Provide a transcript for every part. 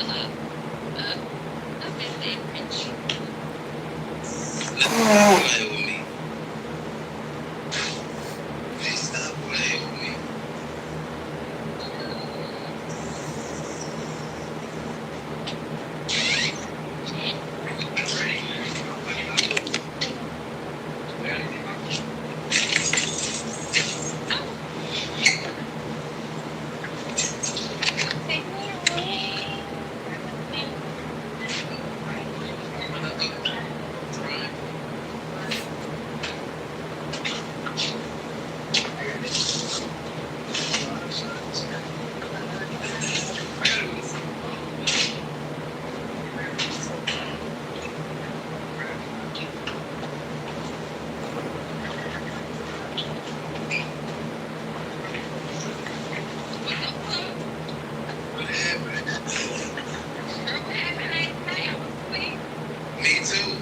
I've been that rich. Play with me. Please stop playing with me. What happened? Me too.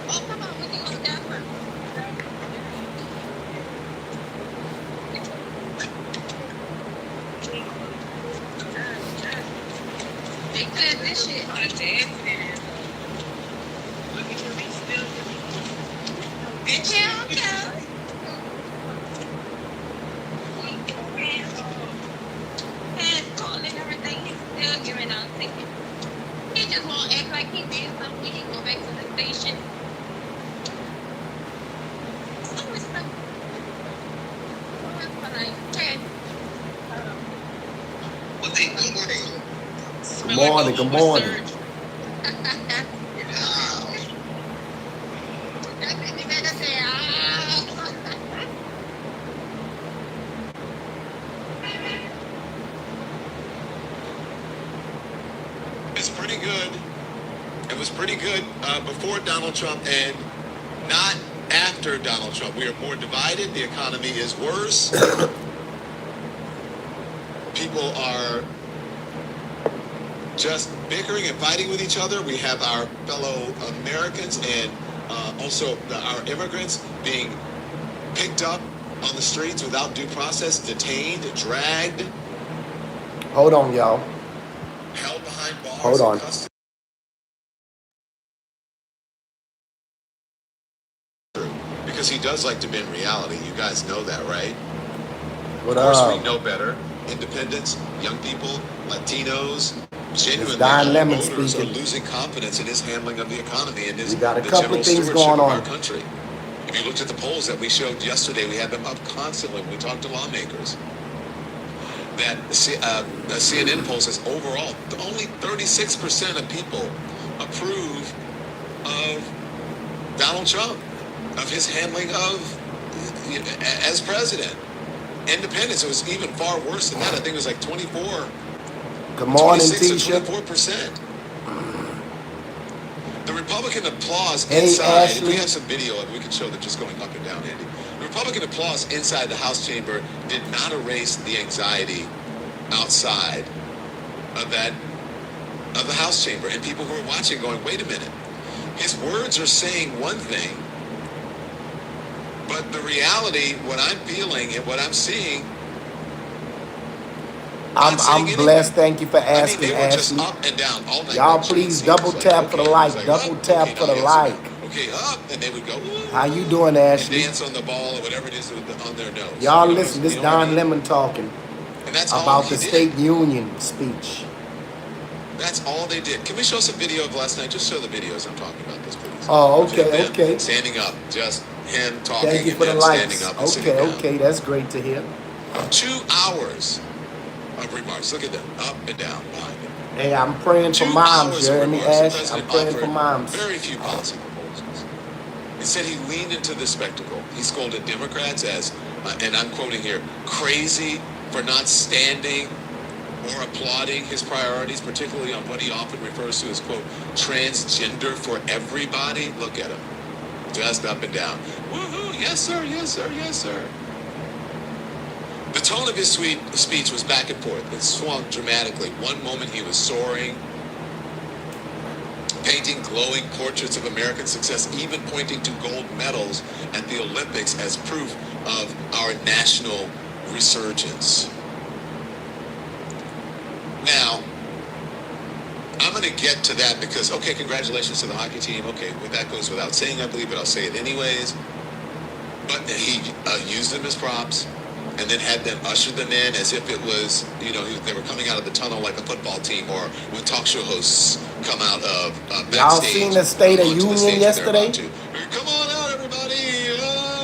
Oh, come on, we can go down first. They cleared this shit. Yeah. Had called and everything, he's still giving out tickets. He just won't act like he did something. He can go back to the station. Oh, it's so. Oh, it's fine. Okay. What they doing? Good morning, good morning. Wow. It's pretty good. It was pretty good before Donald Trump and not after Donald Trump. We are more divided. The economy is worse. People are just bickering and fighting with each other. We have our fellow Americans and also our immigrants being picked up on the streets without due process, detained, dragged, Hold on, y'all. held behind bars. Hold on. in custody. Because he does like to bend reality. You guys know that, right? What Of course, we up? know better. Independents, young people, Latinos, genuinely Don Lemon voters are speaking. losing confidence in his handling of the economy and his We got a the couple general of things stewardship going of our on. country. If you looked at the polls that we showed yesterday, we had them up constantly when we talked to lawmakers. That the CNN poll says overall, only 36% of people approve of Donald Trump, of his handling of as president. Independents, it was even far worse than that. I think it was like 24, Good morning, 26 or Tisha. 24%. The Republican applause Hey, inside, if we Ashley. have some video of it, we can show them just going up and down, Andy. The Republican applause inside the House chamber did not erase the anxiety outside of the House chamber and people who are watching going, wait a minute. His words are saying one thing, but the reality, what I'm feeling and what I'm seeing, not saying I'm anything. blessed. Thank you for I mean, asking, they were just Ashley. up and down all night. Y'all Like Shane please Stevens, double like, tap for the okay. It was like. like, Double up, tap okay, for now the yes, so now, like. okay, up, and they would go, How ooh, you doing, and Ashley? dance on the ball or whatever it is on their nose. Y'all You know, listen, this you know what I Don mean? Lemon talking And that's all about he the did. State Union speech. That's all they did. Can we show some video of last night? Just show the videos I'm talking about this, please. Oh, Of him okay, okay. standing up, just him Thank talking you and for the then standing likes. up and sitting Okay, down. okay, that's great to hear. 2 hours of remarks. Look at them, up and down behind him. Hey, I'm praying for 2 moms. hours You of heard me, remarks. The Ash? I'm president praying for offered moms. very few policy proposals. Instead, he leaned into the spectacle. He scolded Democrats as, and I'm quoting here, crazy for not standing or applauding his priorities, particularly on what he often refers to as, quote, transgender for everybody. Look at him. Just up and down. Woohoo, yes sir, yes sir, yes sir. The tone of his speech was back and forth. It swung dramatically. One moment he was soaring, painting glowing portraits of American success, even pointing to gold medals at the Olympics as proof of our national resurgence. Now, I'm going to get to that because, okay, congratulations to the hockey team. Okay, well, that goes without saying, I believe, but I'll say it anyways. But he used them as props and then had them usher them in as if it was, you know, they were coming out of the tunnel like a football team, or when talk show hosts come out of backstage. Y'all seen the State of Union yesterday? Come on out, everybody,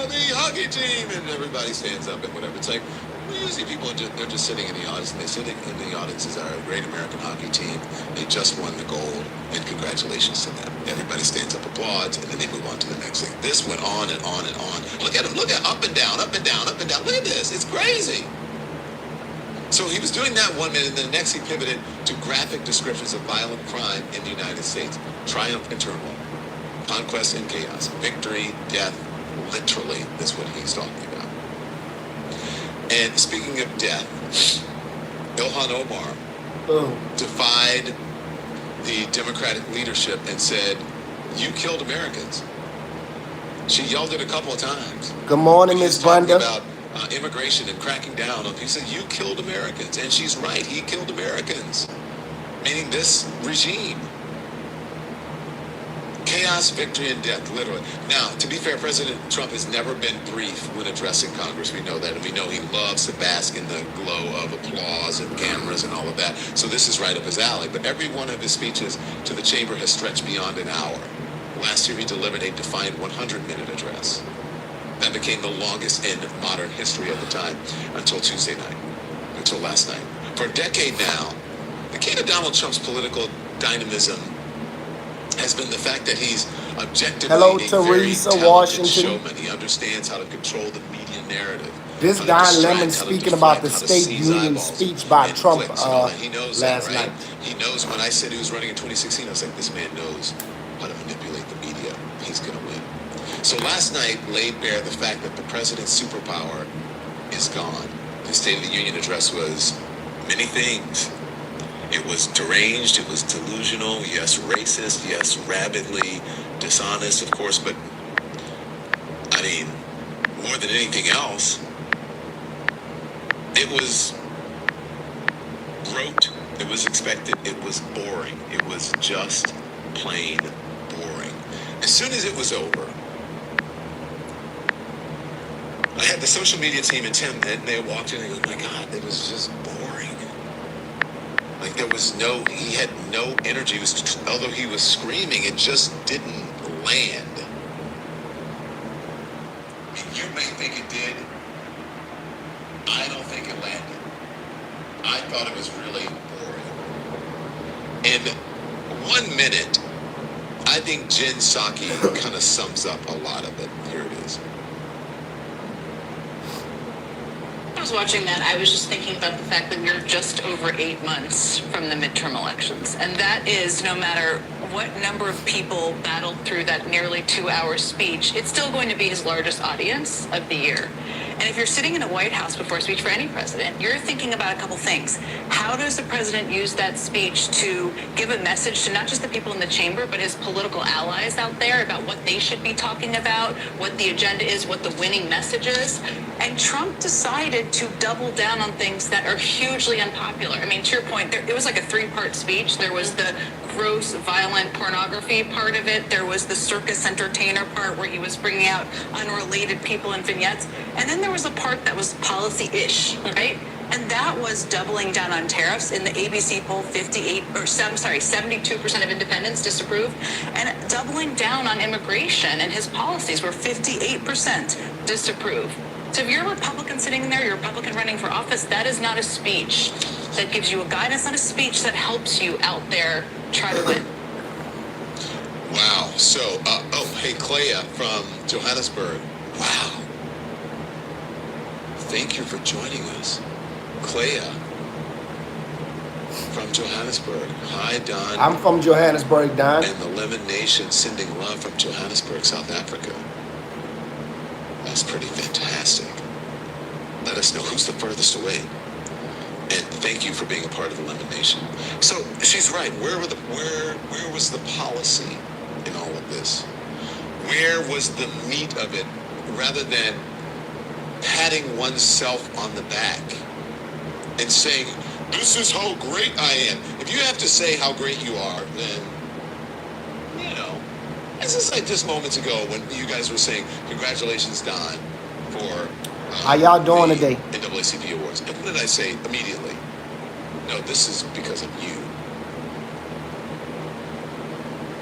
the hockey team, and everybody stands up and whatever. It's like, well, usually people are they're just sitting in the audience, and they sitting in the audience is our great American hockey team. They just won the gold, and congratulations to them. Everybody stands up, applauds, and then they move on to the next thing. This went on and on and on. Look at him, look at up and down, up and down, up and down. Look at this, it's crazy. So he was doing that 1 minute, and then the next he pivoted to graphic descriptions of violent crime in the United States. Triumph and turmoil, conquest and chaos, victory, death, literally is what he's talking about. And speaking of death, Ilhan Omar defied the Democratic leadership and said, "You killed Americans." She yelled it a couple of times. Good morning, Miss Brenda. About immigration and cracking down on people. He said, "You killed Americans," and she's right. He killed Americans, meaning this regime. Chaos, victory, and death, literally. Now, to be fair, President Trump has never been brief when addressing Congress. We know that, and we know he loves to bask in the glow of applause and cameras and all of that. So this is right up his alley. But every one of his speeches to the chamber has stretched beyond an hour. Last year, he delivered a defined 100-minute address. That became the longest in modern history at the time, until Tuesday night, until last night. For a decade now, the key to Donald Trump's political dynamism has been the fact that he's objectively Hello, a Teresa very talented Washington. showman. He understands how to control the media narrative. This how to guy distract, Lemon how to speaking deflect, about the how to State seize Union eyeballs speech by and Trump clicks and all that. He knows last that, right? night. He knows when I said he was running in 2016, I was like, this man knows how to manipulate the media. He's going to win. So last night laid bare the fact that the president's superpower is gone. His State of the Union address was many things. It was deranged, it was delusional, yes, racist, yes, rabidly dishonest, of course, but I mean, more than anything else, it was rote, it was expected, it was boring, it was just plain boring. As soon as it was over, I had the social media team and Tim, and they walked in and go, "Oh my God, it was just boring." Like there was he had no energy. Although he was screaming, it just didn't land. I mean, you may think it did. I don't think it landed. I thought it was really boring. In 1 minute, I think Jen Psaki kind of sums up a lot of it. Here it is. I was watching that, I was just thinking about the fact that we're just over 8 months from the midterm elections. And that is, no matter what number of people battled through that nearly 2-hour speech, it's still going to be his largest audience of the year. And if you're sitting in a White House before a speech for any president, you're thinking about a couple things. How does the president use that speech to give a message to not just the people in the chamber, but his political allies out there about what they should be talking about, what the agenda is, what the winning message is? And Trump decided to double down on things that are hugely unpopular. I mean, to your point, it was like a 3-part speech. There was the gross, violent pornography part of it. There was the circus entertainer part where he was bringing out unrelated people and vignettes. And then there was a part that was policy-ish, right? And that was doubling down on tariffs. In the ABC poll, 72% of independents disapprove. And doubling down on immigration and his policies, where 58% disapprove. So if you're a Republican sitting there, you're a Republican running for office, that is not a speech that gives you a guidance, not a speech that helps you out there try to win. Wow. So, hey, Clea from Johannesburg. Wow. Thank you for joining us. Clea, from Johannesburg. Hi, Don. I'm from Johannesburg, Don. And the Lemon Nation sending love from Johannesburg, South Africa. That's pretty fantastic. Let us know who's the furthest away. And thank you for being a part of the Lemon Nation. So she's right. Where was the policy in all of this? Where was the meat of it, rather than patting oneself on the back and saying, this is how great I am. If you have to say how great you are, then, you know, it's just like just moments ago when you guys were saying, congratulations, Don, for How y'all doing today? NAACP Awards. And what did I say immediately? No, this is because of you.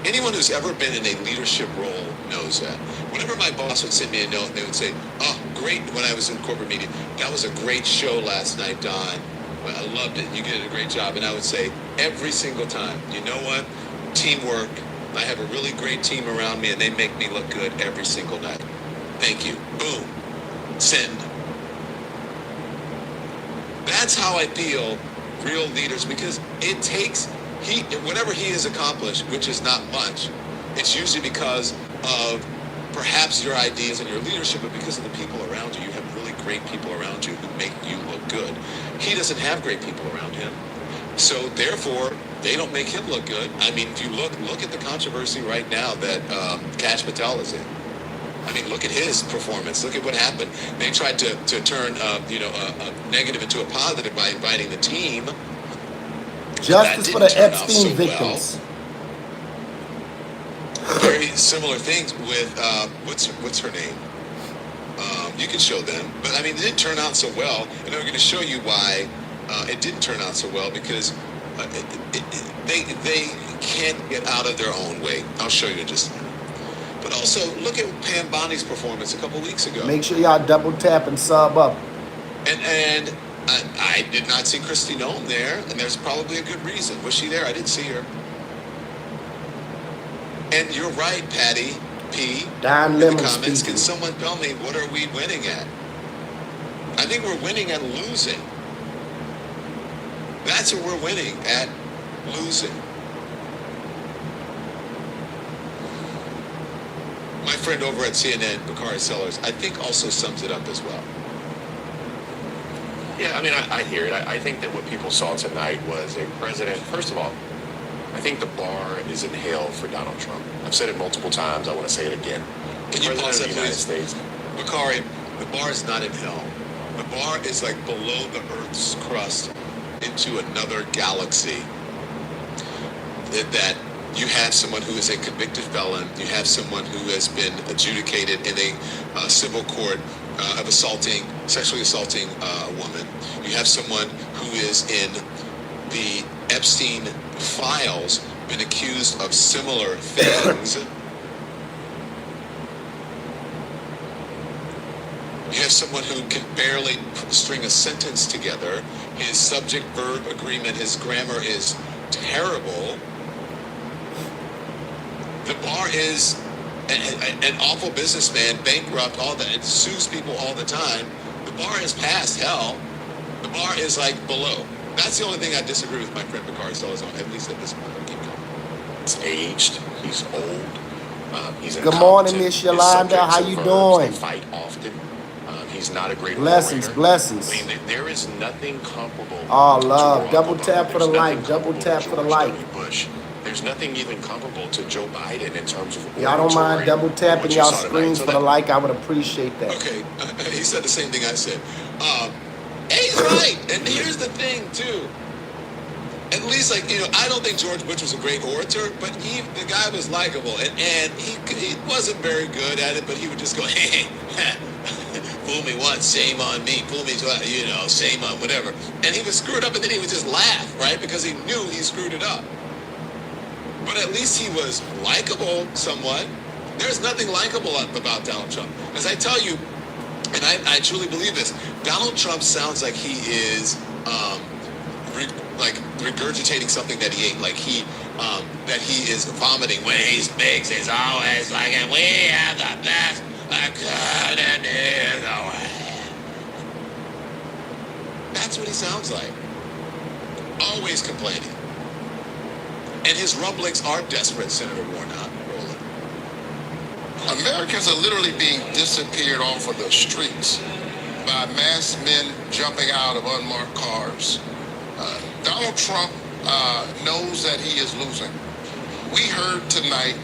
Anyone who's ever been in a leadership role knows that. Whenever my boss would send me a note, they would say, oh, great, when I was in corporate media, that was a great show last night, Don. Well, I loved it. You did a great job. And I would say every single time, you know what? Teamwork. I have a really great team around me, and they make me look good every single night. Thank you. Boom. Send. That's how I feel real leaders, because it takes, whatever he has accomplished, which is not much, it's usually because of perhaps your ideas and your leadership, but because of the people around you. You have really great people around you who make you look good. He doesn't have great people around him. So therefore, they don't make him look good. I mean, if you look at the controversy right now that Kash Patel is in. I mean, look at his performance. Look at what happened. They tried to turn a negative into a positive by inviting the team. Justice for the Epstein victims. Very similar things with what's her name? You can show them, but I mean, it didn't turn out so well, and I'm going to show you why it didn't turn out so well, because they can't get out of their own way. I'll show you in just a minute. But also, look at Pam Bondi's performance a couple weeks ago. Make sure y'all double tap and sub up. And I did not see Kristi Noem there, and there's probably a good reason. Was she there? I didn't see her. And you're right, Patty P. Don in the Lemon comments. speaking. Can someone tell me, what are we winning at? I think we're winning at losing. That's what we're winning at, losing. My friend over at CNN, Bakari Sellers, I think also sums it up as well. Yeah, I mean, I hear it. I think that what people saw tonight was a president. First of all, I think the bar is in hell for Donald Trump. I've said it multiple times. I want to say it again. Can you pause that, of the United please? States. Bakari, the bar is not in hell. The bar is like below the Earth's crust into another galaxy. That you have someone who is a convicted felon. You have someone who has been adjudicated in a civil court of sexually assaulting a woman. You have someone who is in the Epstein files, been accused of similar things. You have someone who can barely string a sentence together. His subject-verb agreement, his grammar is terrible. The bar is an awful businessman, bankrupt, all that, and sues people all the time. The bar is past hell. The bar is like below. That's the only thing I disagree with my friend Bakari Sellers on, at least at this point. I'll keep going. He's aged. He's old. He's Good morning, incompetent. Miss His Yolanda. subjects How are you verbs. doing? They fight often. He's not a great Blessings, orator. blessings. I mean, there is nothing comparable. Oh, to love. Barack Double Obama. tap for the There's like. nothing Double comparable tap to for the George like. W. Bush. There's nothing even comparable to Joe Biden in terms of Y'all don't mind oratory double and tapping what you y'all saw tonight. screens So for the that- like. I would appreciate that. Okay, he said the same thing I said. And he's right. And here's the thing, too. At least, like, I don't think George Bush was a great orator, but the guy was likable. And he wasn't very good at it, but he would just go, hey, fool me once, shame on me. Fool me twice, shame on whatever. And he would screw it up, and then he would just laugh, right? Because he knew he screwed it up. But at least he was likable somewhat. There's nothing likable about Donald Trump. As I tell you, and I truly believe this, Donald Trump sounds like he is regurgitating something that he ate, like that he is vomiting when he speaks. He's always like, and we have the best, couldn't hear the way. That's what he sounds like. always complaining. And his rumblings are desperate, Senator Warnock. Americans are literally being disappeared off of the streets by masked men jumping out of unmarked cars. Donald Trump knows that he is losing. We heard tonight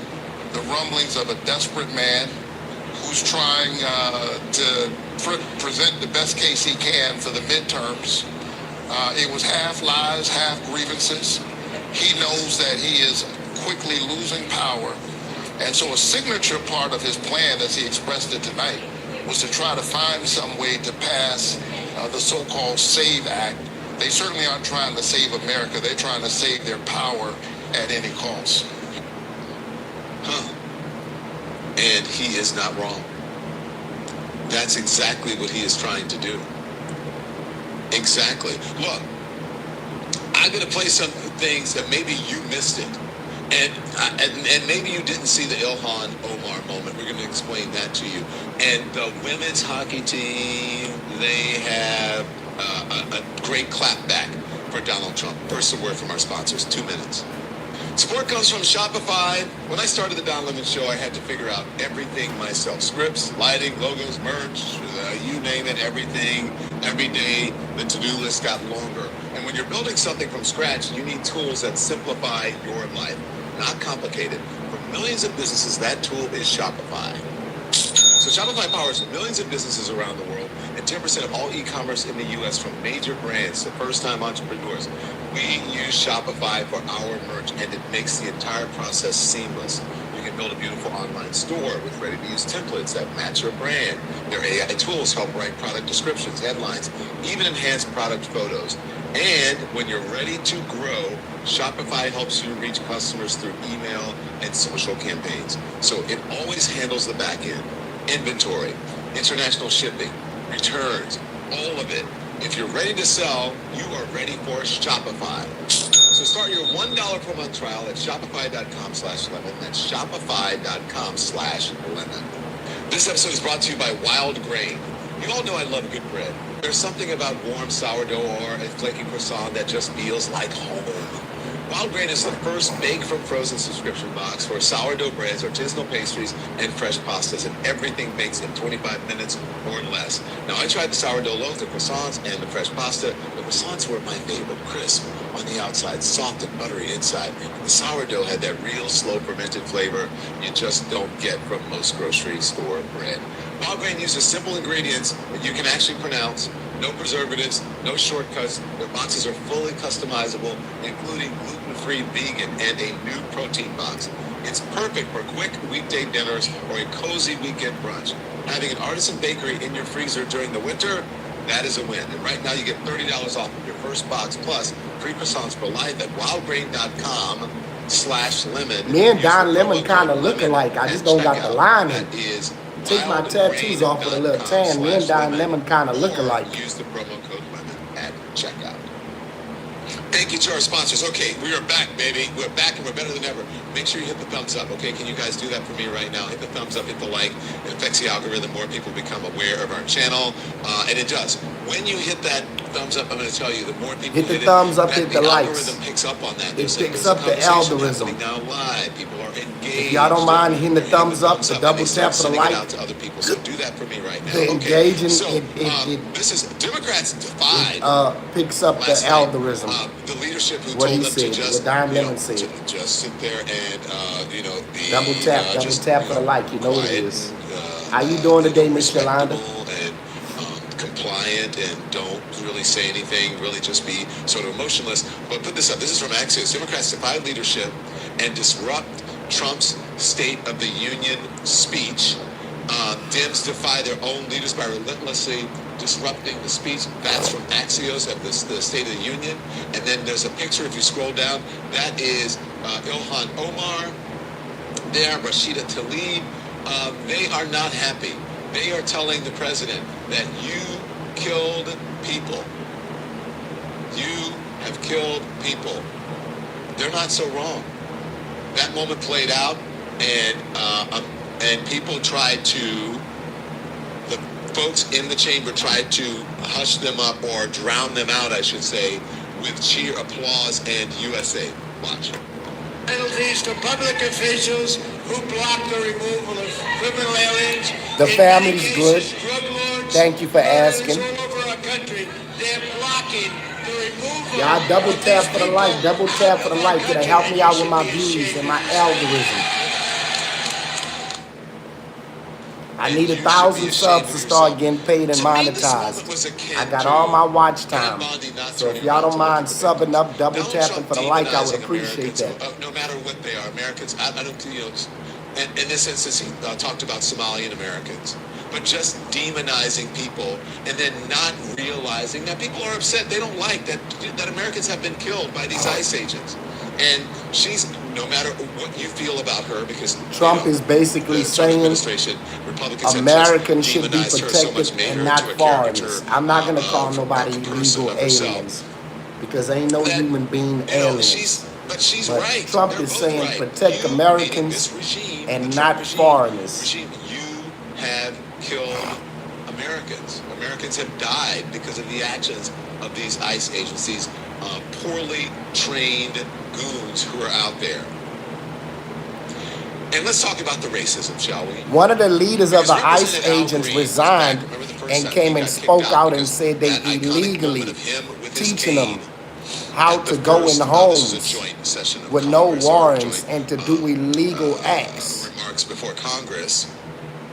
the rumblings of a desperate man who's trying to present the best case he can for the midterms. It was half lies, half grievances. He knows that he is quickly losing power. And so a signature part of his plan, as he expressed it tonight, was to try to find some way to pass the so-called SAVE Act. They certainly aren't trying to save America. They're trying to save their power at any cost. And he is not wrong. That's exactly what he is trying to do. Exactly. Look, I'm going to play some things that maybe you missed it. And maybe you didn't see the Ilhan Omar moment. We're going to explain that to you. And the women's hockey team, they have a great clapback for Donald Trump. First, a word from our sponsors. 2 minutes. Support comes from Shopify. When I started the Don Lemon Show, I had to figure out everything myself. Scripts, lighting, logos, merch, you name it, everything. Every day, the to-do list got longer. And when you're building something from scratch, you need tools that simplify your life. Not complicated. For millions of businesses, that tool is Shopify. So Shopify powers millions of businesses around the world and 10% of all e-commerce in the U.S. from major brands to first-time entrepreneurs. We use Shopify for our merch, and it makes the entire process seamless. You can build a beautiful online store with ready-to-use templates that match your brand. Their AI tools help write product descriptions, headlines, even enhance product photos. And when you're ready to grow, Shopify helps you reach customers through email and social campaigns. So it always handles the back end. Inventory, international shipping, returns, all of it. If you're ready to sell, you are ready for Shopify. So start your $1 per month trial at shopify.com/lemon. That's shopify.com/lemon. This episode is brought to you by Wild Grain. You all know I love good bread. There's something about warm sourdough or a flaky croissant that just feels like home. Wild Grain is the first bake from frozen subscription box for sourdough breads, artisanal pastries, and fresh pastas, and everything bakes in 25 minutes or less. Now, I tried the sourdough loaf, the croissants, and the fresh pasta. The croissants were my favorite, crisp on the outside, soft and buttery inside. The sourdough had that real slow fermented flavor you just don't get from most grocery store bread. Wild Grain uses simple ingredients that you can actually pronounce. No preservatives, no shortcuts. Their boxes are fully customizable, including gluten-free vegan and a new protein box. It's perfect for quick weekday dinners or a cozy weekend brunch. Having an artisan bakery in your freezer during the winter, that is a win. And right now you get $30 off of your first box plus free croissants for life at wildgrain.com/lemon. Me and Don Lemon kind of look alike. I just don't got the line in. That is Take my tattoos off with a little tan. Me and Don Lemon kind of look alike. Use the promo code LEMON at checkout. Thank you to our sponsors. Okay, we are back, baby. We're back and we're better than ever. Make sure you hit the thumbs up, okay? Can you guys do that for me right now? Hit the thumbs up, hit the like. It affects the algorithm. More people become aware of our channel. And it does. When you hit that thumbs up, I'm going to tell you, the more people hit the thumbs up, hit the likes. The algorithm picks up on that. It picks up the algorithm. Now live. People are engaged. If y'all don't mind hitting the thumbs up, the double tap for the like. Out to other people. So do that for me right now. The okay. engaging, So, it this is Democrats divide. picks up the algorithm. The leadership who What told he them said, to just, what Don Lemon to said. just sit there and the Double tap for the like. You know what it is. How you doing today, Miss Yolanda? And compliant and don't really say anything, really just be sort of emotionless. But put this up. This is from Axios. Democrats divide leadership and disrupt Trump's State of the Union speech. Dems defy their own leaders by relentlessly disrupting the speech. That's from Axios at the State of the Union. And then there's a picture, if you scroll down, that is Ilhan Omar there, Rashida Tlaib. They are not happy. They are telling the president that you killed people. You have killed people. They're not so wrong. That moment played out, and people tried to, the folks in the chamber tried to hush them up or drown them out, I should say, with cheer, applause, and USA. Watch. Penalties to public officials who block the removal of criminal aliens. The In family's many good. cases, drug lords, Thank you for murderers asking. all over our country, they're blocking the removal. Y'all double of tap these for the like. people Double tap for out the of our like. It'll country, help and me you out with should my be views ashamed and my of that. algorithm. I And need you should 1,000 be subs ashamed to of start yourself. getting paid and To me, this moment monetized. was akin I got to all my watch Ted time. Bundy not So if turning y'all around don't to look mind at the subbing victims. up, double Donald tapping Trump for the like, I would demonizing appreciate Americans, that. no matter what they are, Americans. I don't, and in this instance, he talked about Somalian Americans, but just demonizing people and then not realizing that people are upset. They don't like that Americans have been killed by these ICE agents. And she's, no matter what you feel about her, because Trump is basically the Trump saying administration, Republicans Americans have should be just demonized her so much, protected made and her not into a caricature foreigners. I'm not gonna call of nobody a person illegal of herself. aliens because ain't no That, human being aliens. she's But right. Trump They're is both saying right. protect You, meaning Americans this regime, and the Trump not regime, foreigners. you have killed Americans. Americans have died because of the actions of these ICE agencies, poorly trained goons who are out there. And let's talk about the racism, shall we? One of the leaders of the Because ICE Representative Al agents Green was resigned back, remember the first and time came he and got kicked spoke out and because said they that iconic illegally moment of him with his teaching them cane how at to the go in first, this homes was a joint session of with no Congress, or a warrants joint, and to do illegal acts remarks before Congress,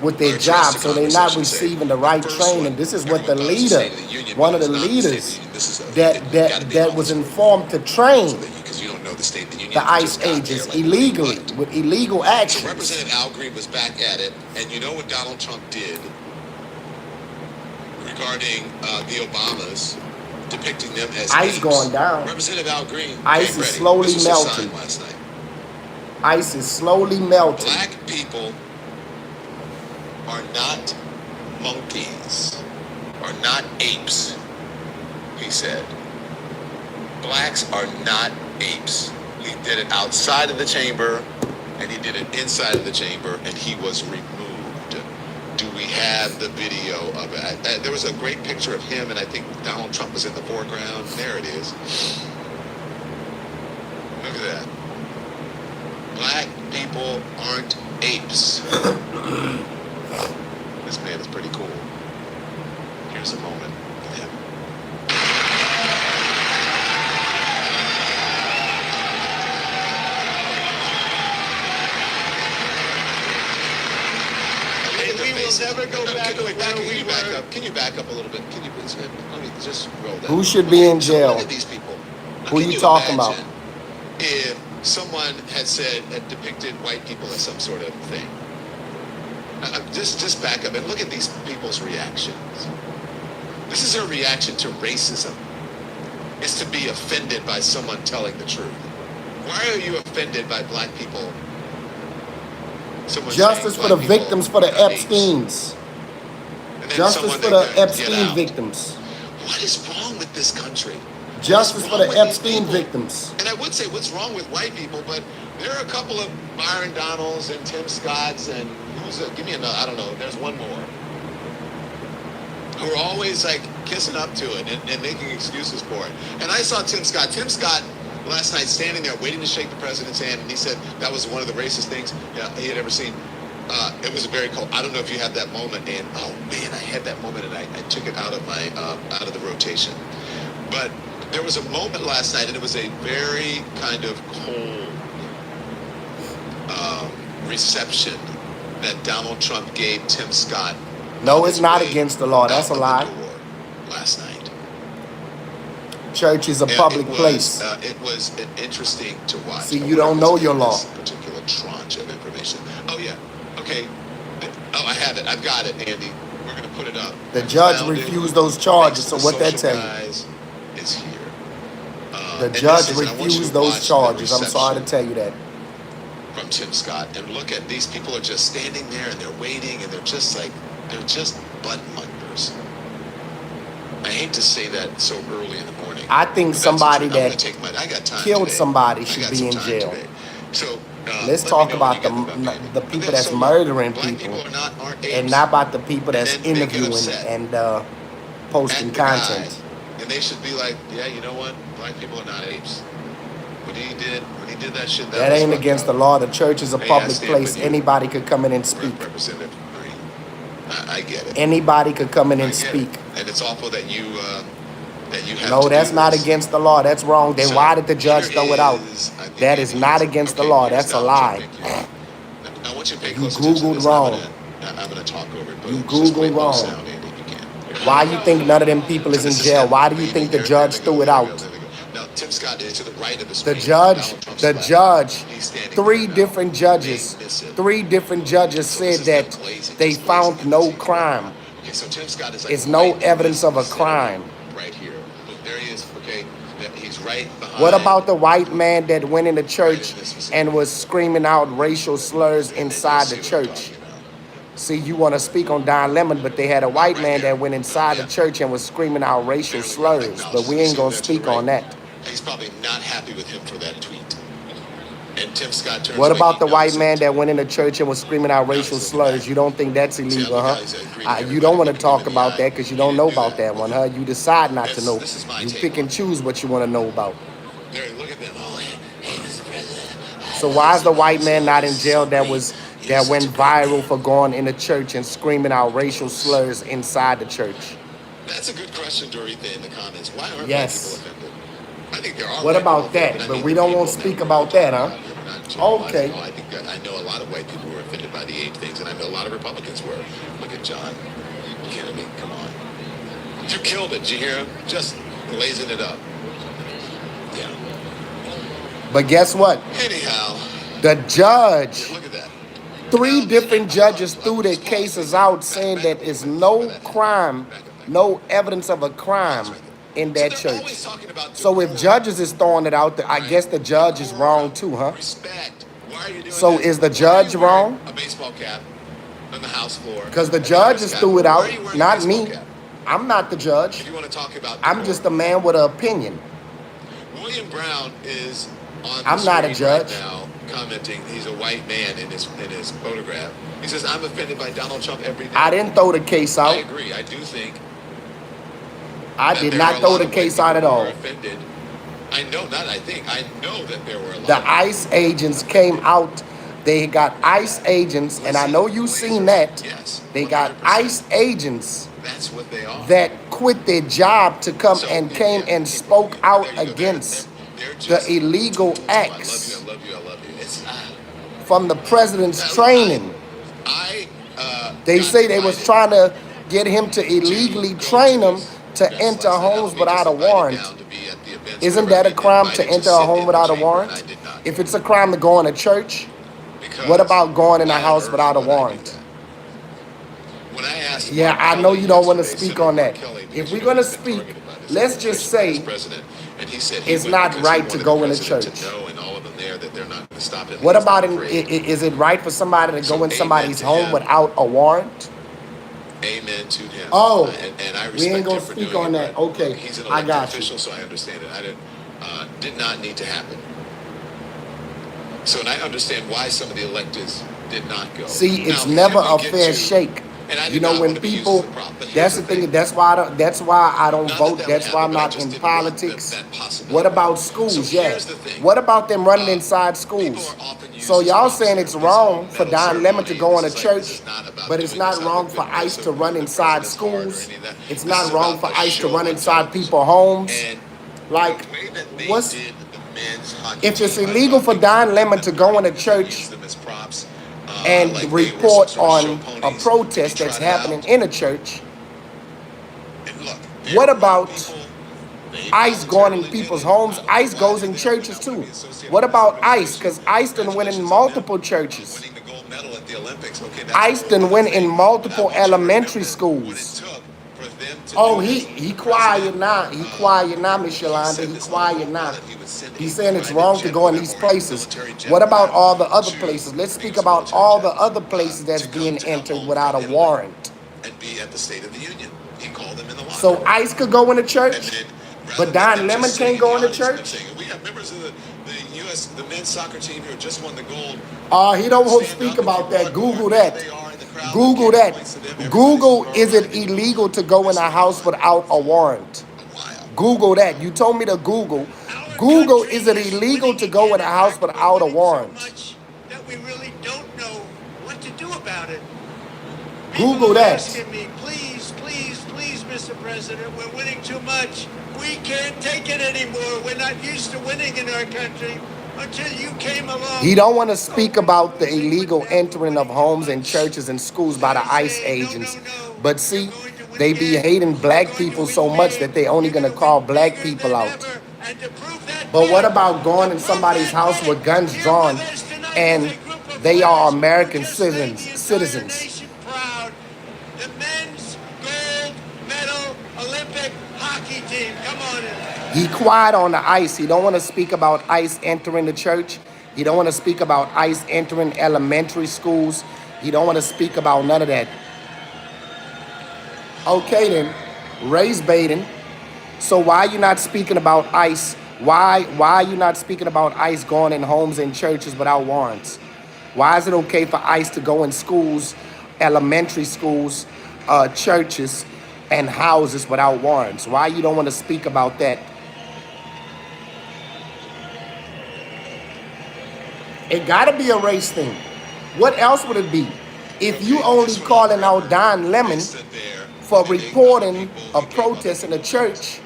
with or their address job, to so they're Congress, I not should say. receiving the The right first training. one, This is what the everyone thought it was leader, State of the Union, one but of the it's not the State of leaders the Union. This is a, that you gotta that be that on was this informed to so train that because you don't know the State of the Union, the you ICE just got there agents like a illegally butt. with illegal So actions. Representative Al Green was back at it, and you know what Donald Trump did regarding the Obamas, depicting them as ICE apes. going down. Representative Al Green ICE came is ready. slowly This was a sign melting. last night. ICE is slowly melting. Black people are not monkeys, are not apes, he said. Blacks are not apes. He did it outside of the chamber, and he did it inside of the chamber, and he was removed. Do we have the video of it? There was a great picture of him, and I think Donald Trump was in the foreground. There it is. Look at that. Black people aren't apes. This man is pretty cool. Here's a moment of him. And we will never go back to where we were. Can you back up a little bit? Can you please? Let me just roll that. Who should be in So jail? look at these people. Now, Who can you talking imagine about? if someone had depicted white people as some sort of thing? Just back up and look at these people's reactions. This is their reaction to racism. Is to be offended by someone telling the truth. Why are you offended by black people? Someone Justice saying for the black people victims for the are apes? Epsteins. And then Justice someone for that the could get Epstein out. victims. What is wrong with this country? Justice for wrong the with these Epstein people? victims. And I would say what's wrong with white people, but there are a couple of Byron Donalds and Tim Scotts and give me another, I don't know, there's one more, who are always like kissing up to it and making excuses for it. And I saw Tim Scott. Tim Scott last night standing there waiting to shake the president's hand, and he said that was one of the racist things he had ever seen. It was a very cool. I don't know if you had that moment, and oh man, I had that moment, and I took it out of my out of the rotation. But there was a moment last night, and it was a very kind of cold reception that Donald Trump gave Tim Scott. No, it's not against the law. That's a lie. Last night. Church is a public place. It was interesting to watch. See, you don't know your law. This particular tranche of information. Oh yeah. Okay. Oh, I have it. I've got it, Andy. We're going to put it up. The judge refused those charges, so what that tell you? Guys is here. The and judge this is- I want you to refused those watch the charges. I'm sorry to reception tell you that. from Tim Scott, and look at these people are just standing there and they're waiting and they're just butt muggers. I hate to say that so early in the morning. I think but that's somebody the truth. I'm that gonna take I got time killed today. somebody I should got be some in time jail. today. So Let's let talk me know about when you get the book, the Andy. people But that's so murdering black people aren't and apes. not about the people that's And then they get interviewing upset and posting at the guy, content. And they should be like, yeah, you know what? Black people are not apes. When he did that shit, That was ain't fucked against up. the law. The church is a Hey, I public stand place. with you. Anybody could come in and speak. Representative Green. I get it. Anybody could come in I and get speak. it. And it's awful that you have No, to that's do not this. against the law. That's wrong. Then So, why did the judge here throw it out? is, I think That is maybe not it's- against the okay, law. here's That's a Donald Trump. lie. Thank you. Now, I want you to pay You close attention to Googled this. wrong. I'm gonna talk over it, but You just play Googled low wrong. sound, Andy, if you can. Why you think none of them people is in jail? Why do you think the judge threw it out? Now, Tim Scott is to the right of the The screen. judge, Donald Trump's the left. judge, He's standing three there now. different judges, They miss it. three different judges So said this is them that glazing, they just glazing found in the no TV. crime. Okay, so Tim Scott is like It's no right in evidence this of a vicinity, crime. right here. Look, there he is. Okay, he's right behind. What about the white man that went in the church and was screaming out racial slurs inside the church? See, you want to speak on Don Lemon, but they had a white man that went inside the church and was screaming out racial slurs. But we ain't going to speak on that. He's probably not happy with him for that tweet. And Tim Scott turns What away, about he the white knows man it. that went in the church and was screaming out racial slurs? You don't think that's illegal, huh? You don't want to talk about that because you don't know about that one, huh? You decide not to know. This is my You take pick on and it. choose what you want to know about. There, look at them. Oh, hey, Mr. President. So why is the white man not in jail that went viral for going in the church and screaming out racial slurs inside the church? That's a good question, Dorita, in the comments. Why aren't Yes. black people offended? I think there are. What white about people offended. that? I But mean, we the don't people want to speak we're about that, talking huh? about, we're not generalizing. Okay. No, I know a lot of white people were offended by the ape things, and I know a lot of Republicans were. Look at John Kennedy. Come on. You killed it. Did you hear him? Just blazing it up. Yeah. But guess what? Anyhow, The judge, look at that. three different judges threw their cases out saying that is no crime, no evidence of a crime in that So they're church. always talking about So if decorum. judges is throwing it out, I guess the judge is wrong too, huh? Respect. Why are you doing So this? is the Why are judge you wearing wrong? A baseball cap on the House floor. Because the A judges cap. threw it Why out, are you wearing a not baseball me. cap? I'm not the judge. If you want to talk about I'm decorum. just a man with an opinion. William Brown is on the I'm not a screen right judge. now commenting. He's a white man in his photograph. He says, "I'm offended by Donald Trump every day." I didn't throw the case I out. agree. I do think I that did there not are a throw lot the of white case out people at who all. are offended. I know, not I think. I know that there were a lot. The of ICE agents came out. They got ICE agents, and I know you've seen that. Yes, They got 100%. ICE agents That's what they are. that quit their job to come So, and came yeah, and spoke out there you go. against They're the just, illegal "Oh, I love acts you, I love you, I love you." It's from the president's training. I They got say they was invited trying to get him to illegally go train to them this to Best enter Buy. homes Now, without a invited warrant. down to be at the events, Isn't whatever. that a I've been crime to invited enter sit a in home the without a chamber, warrant? and I did not. If it's a crime to go in a church, Because what about going in a why on house earth without a would I do warrant? that? When I asked Yeah, Mark I know Kelly you don't want to yesterday, speak Senator on Mark that. Kelly, If because we're you know going to he's been speak, targeted by this let's just administration, say vice president, and he said he it's went not because he right to wanted go the in a president church. to know, and all of them there, that they're not going to stop him. What He's about not in, afraid. is it right for somebody to So go in amen somebody's to home him. without a warrant? Amen to him. Oh, and I we respect ain't gonna him for speak doing on it, that. but Okay, he's an I elected got you. official, so I understand it. Did not need to happen. So, and I understand why some of the electeds did not go. See, it's Now, never can we a get fair to- shake. and I do You know, not when want to be used people, as a prop, but here's that's the thing. That's why I don't Not vote. that That's would why I'm happen, but I not just in didn't want politics. that possibility. What about schools? So Yeah. here's the thing. What about them running inside People schools? are often used So as y'all props saying here. it's This wrong whole for medal Don Lemon to ceremony, go in a this is like, this church, is not about but it's doing not this out of wrong for goodness ICE of to run the inside president's heart or schools. any of that. It's This not is wrong about for a ICE to show run on inside television. people's homes. And Like, the way that they what's did the men's hockey if it's team, I illegal thought for they Don did Lemon them to go in a dirty. They church used them as props, and like they were some report sort of on show a ponies. protest Did you that's try that happening out? in a church? And look, What there are about people, they ICE going in voluntarily people's did it. homes? I don't know ICE why goes they're in there. churches I don't wanna too. be associated What with this about ICE? organization. Because ICE done win in Congratulations on them multiple churches. winning the gold medal at the Olympics. Okay, that's ICE a done whole win other in thing. multiple But I want you to elementary remember what it schools. took for them to Oh, do he this. quiet President, now. He quiet now, Miss he Yolanda. said He this on quiet Oprah now. that he would send He's a saying it's private wrong to jet go in or these a places. military jet What about all the other to- places? Let's I think speak it was a about military all jet, the other places that's to come- being to come entered home without a from Italy warrant. and be at the State of the Union. He called them in the line. So ICE could go in a And church, then, rather but than Don them Lemon just sitting can't go in the audience, them church? saying, we have members of the U.S. the men's soccer team here just won the gold. He don't want to Stand speak up if about you that. want Google more. that. They are in the crowd. Google The camera that. points to them. Everybody's Google, all is it right. illegal to go in a house without a warrant? A while. Google that. You told me to Google. Google, is it illegal to go in a house without a warrant? Much that we really don't know what to do about it. Google People are that. asking me, please, please, please, Mr. President, we're winning too much. We can't take it anymore. We're not used to winning in our country until you came along. He don't want to speak about the illegal entering of homes and churches and schools by the ICE agents. But see, they be hating black people so much that they only gonna call black people out. But what about going in somebody's house with guns drawn and they are American citizens? The men's gold medal Olympic hockey team. Come on in. He quiet on the ICE. He don't want to speak about ICE entering the church. He don't want to speak about ICE entering elementary schools. He don't want to speak about none of that. Okay then, race baiting. So why are you not speaking about ICE? Why are you not speaking about ICE going in homes and churches without warrants? Why is it okay for ICE to go in schools, elementary schools, churches, and houses without warrants? Why you don't want to speak about that? It gotta be a race thing. What else would it be? If you only calling out Don Lemon for reporting a protest in a church,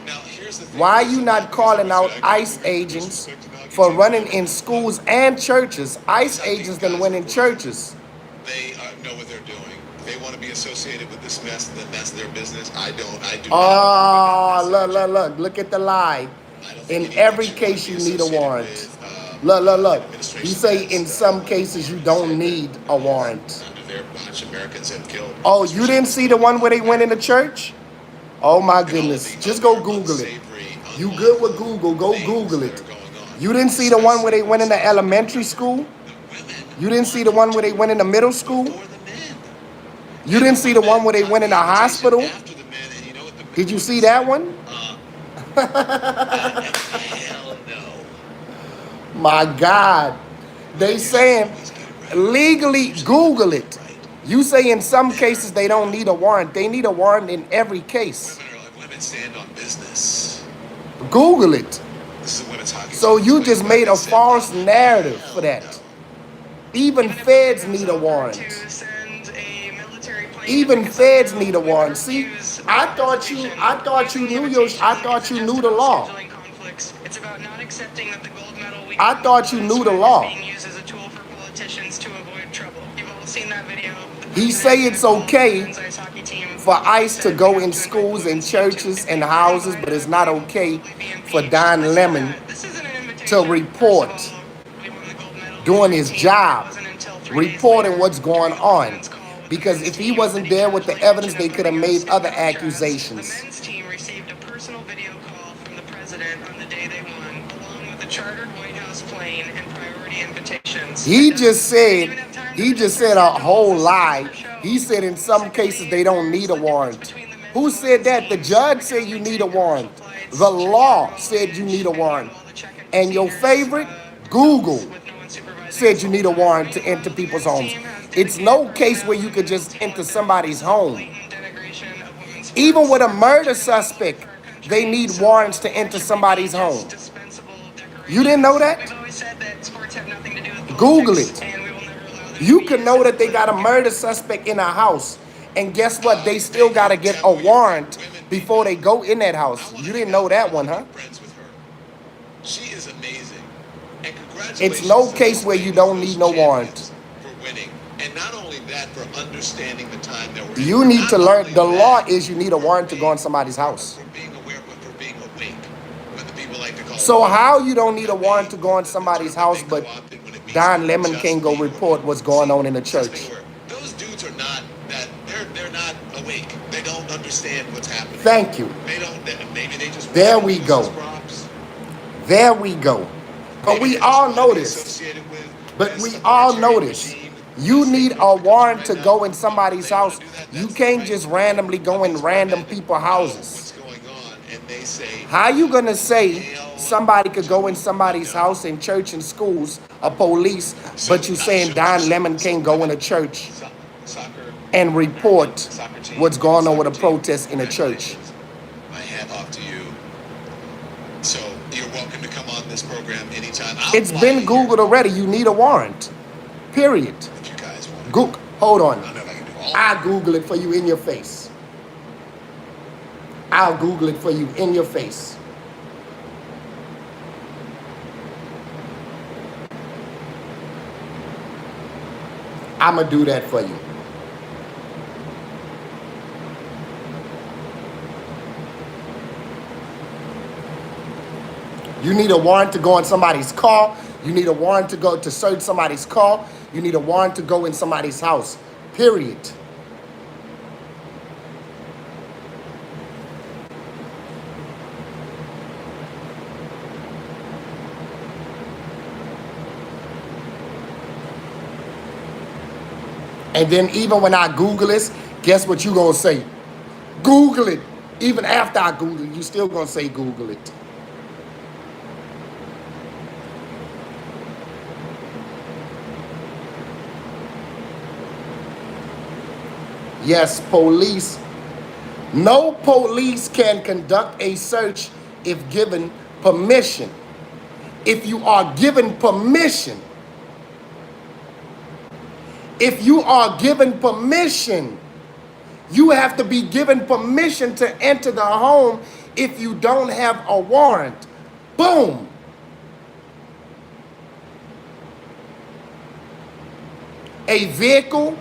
why are you not calling out ICE agents for running in schools and churches? ICE agents done went in churches. They know what they're doing. If they want to be associated with this mess, then that's their business. I do Oh, look at the lie. In every case, you need a warrant. Look. You say in some cases you don't need a warrant. Americans have killed. Oh, you didn't see the one where they went in the church? Oh my goodness. Just go Google it. You good with Google, go Google it. You didn't see the one where they went in the elementary school? You didn't see the one where they went in the middle school? You didn't see the one where they went in the hospital? Did you see that one? Hell no. My God. They saying legally Google it. You say in some cases they don't need a warrant. They need a warrant in every case. Women stand on business. Google it. This is women's hockey. So you just made a false narrative for that. Even feds need a warrant. Even feds need a warrant. See, I thought you knew the law. I thought you knew the law. He say it's okay for ICE to go in schools and churches and houses, but it's not okay for Don Lemon to report doing his job, reporting what's going on. Because if he wasn't there with the evidence, they could have made other accusations. The men's team received a personal video call from the president on the day they won, along with a chartered White House plane and priority invitations. He just said a whole lie. He said in some cases they don't need a warrant. Who said that? The judge said you need a warrant. The law said you need a warrant. And your favorite, Google, said you need a warrant to enter people's homes. It's no case where you could just enter somebody's home. Even with a murder suspect, they need warrants to enter somebody's home. You didn't know that? Google it. You can know that they got a murder suspect in a house. And guess what? They still got to get a warrant before they go in that house. You didn't know that one, huh? She is amazing. And congratulations. It's no case where you don't need no warrant. For winning. And not only that, for understanding the time that we're in. You need to learn. The law is you need a warrant to go in somebody's house. For being aware, but for being awake. What the people like to call. So how you don't need a warrant to go in somebody's house, but Don Lemon can't go report what's going on in the church? Those dudes are not that. They're not awake. They don't understand what's happening. Thank you. They don't. Maybe they just. There we go. There we go. But we all know this. You need a warrant to go in somebody's house. You can't just randomly go in random people's houses. How you gonna say somebody could go in somebody's house in church and schools, a police, but you saying Don Lemon can't go in a church and report what's going on with a protest in a church? My hat off to you. program anytime. It's been Googled already. You need a warrant. Period. If you guys want Google. Hold on. I don't know if I can do all. I'll Google it for you in your face. I'll Google it for you in your face. I'm going to do that for you. You need a warrant to go in somebody's car. You need a warrant to go to search somebody's car. You need a warrant to go in somebody's house. Period. And then even when I Google this, guess what you gonna say? Google it. Even after I Google it, you still gonna say Google it. Yes, police. No police can conduct a search if given permission. If you are given permission, if you are given permission, you have to be given permission to enter the home if you don't have a warrant. Boom. A vehicle,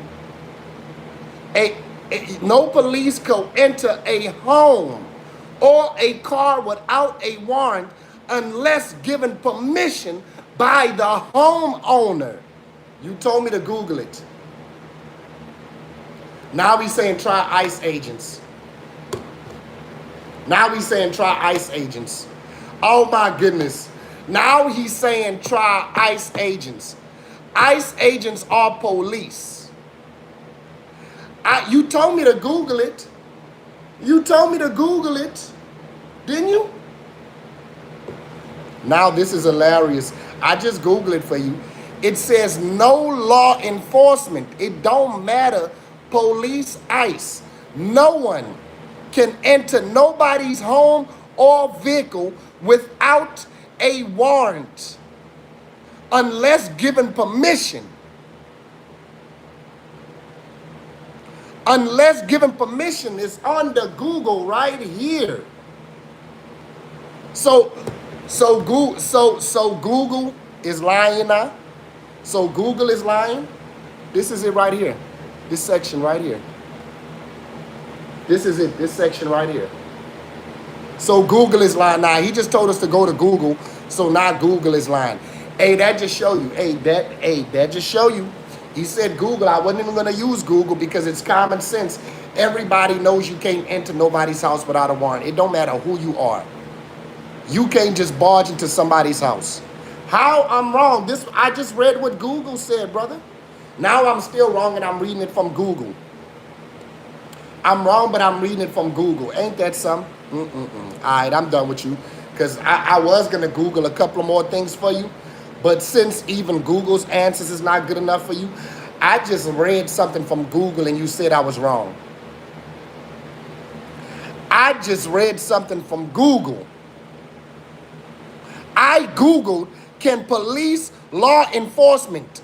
no police can enter a home or a car without a warrant unless given permission by the homeowner. You told me to Google it. Now he's saying try ICE agents. Now he's saying try ICE agents. Oh my goodness. Now he's saying try ICE agents. ICE agents are police. You told me to Google it. You told me to Google it. Didn't you? Now this is hilarious. I just Googled it for you. It says no law enforcement. It don't matter. Police, ICE. No one can enter nobody's home or vehicle without a warrant unless given permission. Unless given permission is under Google right here. So Google is lying now. So Google is lying. This is it right here. This section right here. This is it. This section right here. So Google is lying now. He just told us to go to Google. So now Google is lying. Hey, that just show you. That just show you. He said Google. I wasn't even going to use Google because it's common sense. Everybody knows you can't enter nobody's house without a warrant. It don't matter who you are. You can't just barge into somebody's house. How I'm wrong? I just read what Google said, brother. Now I'm still wrong and I'm reading it from Google. I'm wrong, but I'm reading it from Google. Ain't that something? All right, I'm done with you. Because I was going to Google a couple of more things for you. But since even Google's answers is not good enough for you, I just read something from Google and you said I was wrong. I just read something from Google. I Googled, can police, law enforcement,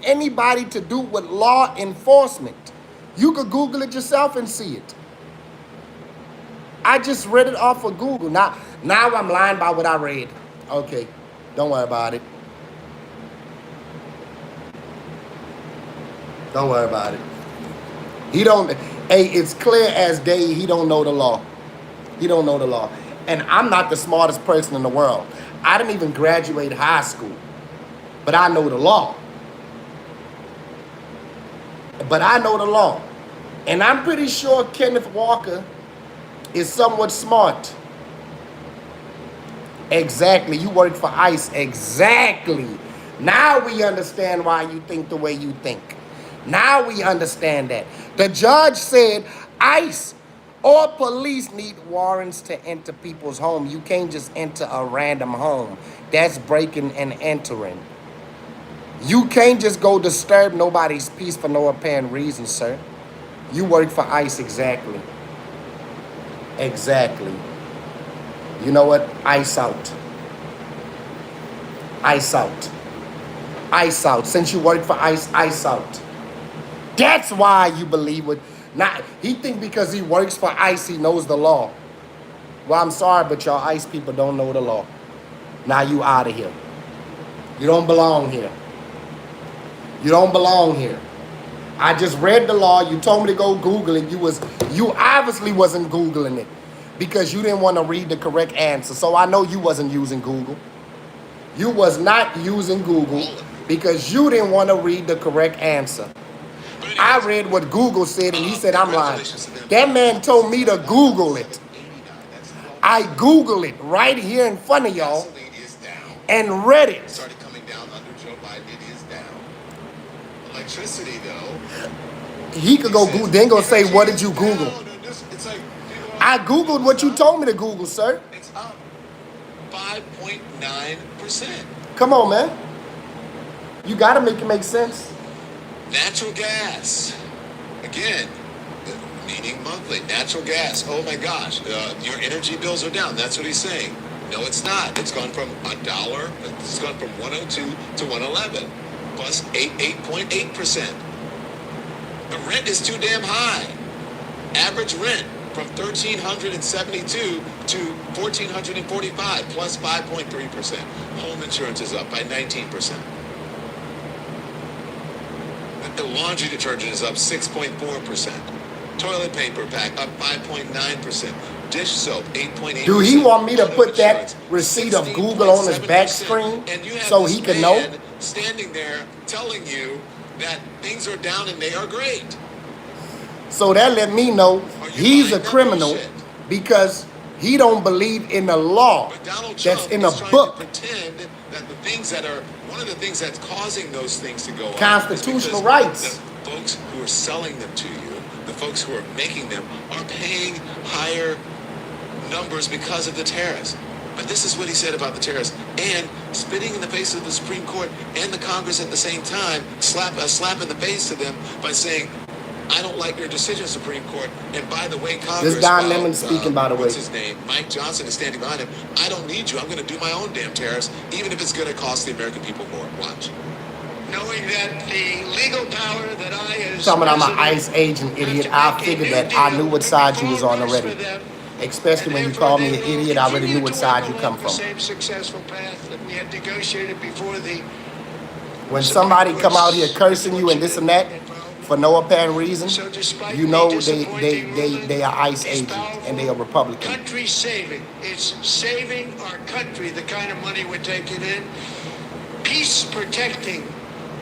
anybody to do with law enforcement. You could Google it yourself and see it. I just read it off of Google. Now I'm lying by what I read. Okay, don't worry about it. Don't worry about it. It's clear as day he don't know the law. He don't know the law. And I'm not the smartest person in the world. I didn't even graduate high school. But I know the law. And I'm pretty sure Kenneth Walker is somewhat smart. Exactly. You work for ICE. Exactly. Now we understand why you think the way you think. Now we understand that. The judge said ICE or police need warrants to enter people's home. You can't just enter a random home. That's breaking and entering. You can't just go disturb nobody's peace for no apparent reason, sir. You work for ICE. Exactly. Exactly. You know what? Ice out. Ice out. Ice out. Since you work for ICE, ice out. That's why you believe it. Not he think because he works for ICE, he knows the law. Well, I'm sorry, but y'all ICE people don't know the law. Now you out of here. You don't belong here. You don't belong here. I just read the law. You told me to go Google it. You obviously wasn't Googling it because you didn't want to read the correct answer. So I know you wasn't using Google. You was not using Google because you didn't want to read the correct answer. I read what Google said and he said I'm lying. That man told me to Google it. I Googled it right here in front of y'all and read it. Started coming down under Joe Biden. It is down. Electricity, though. He could go Google. Then go say, what did you Google? It's like, I Googled what you told me to Google, sir. it's up 5.9%. Come on, man. You got to make it make sense. Natural gas. Again, meaning monthly. Natural gas. Oh my gosh. Your energy bills are down. That's what he's saying. No, it's not. It's gone from $1. It's gone from 102 to 111, plus 8.8%. The rent is too damn high. Average rent from 1,372 to 1,445, plus 5.3%. Home insurance is up by 19%. The laundry detergent is up 6.4%. Toilet paper pack up 5.9% dish soap, 8.8%. Do he want me to put that receipt of Google on his back screen so he can know? Standing there telling you that things are down and they are great. So that let me know he's a criminal because he don't believe in the law that's in a book. Pretend that the things that are one of the things that's causing those things to go up Constitutional is rights. the folks who are selling them to you, the folks who are making them, are paying higher numbers because of the tariffs. But this is what he said about the tariffs, and spitting in the face of the Supreme Court and the Congress at the same time, slap in the face to them by saying, I don't like your decision, Supreme Court. And by the way, Congress, This Don Lemon speaking, by the way. What's his name? Mike Johnson is standing behind him. I don't need you. I'm going to do my own damn tariffs, even if it's going to cost the American people more. Watch. Knowing that the legal power that I as Talking about I'm an president ICE agent, idiot. I figured that I knew what side you was on already. Especially when you call me an idiot, I already knew what side you come from. Same successful path that we had negotiated before the. When somebody come out here cursing you and this and that for no apparent reason, you know they are ICE agents and they are Republican. Country saving. It's saving our country, the kind of money we're taking in. Peace protecting.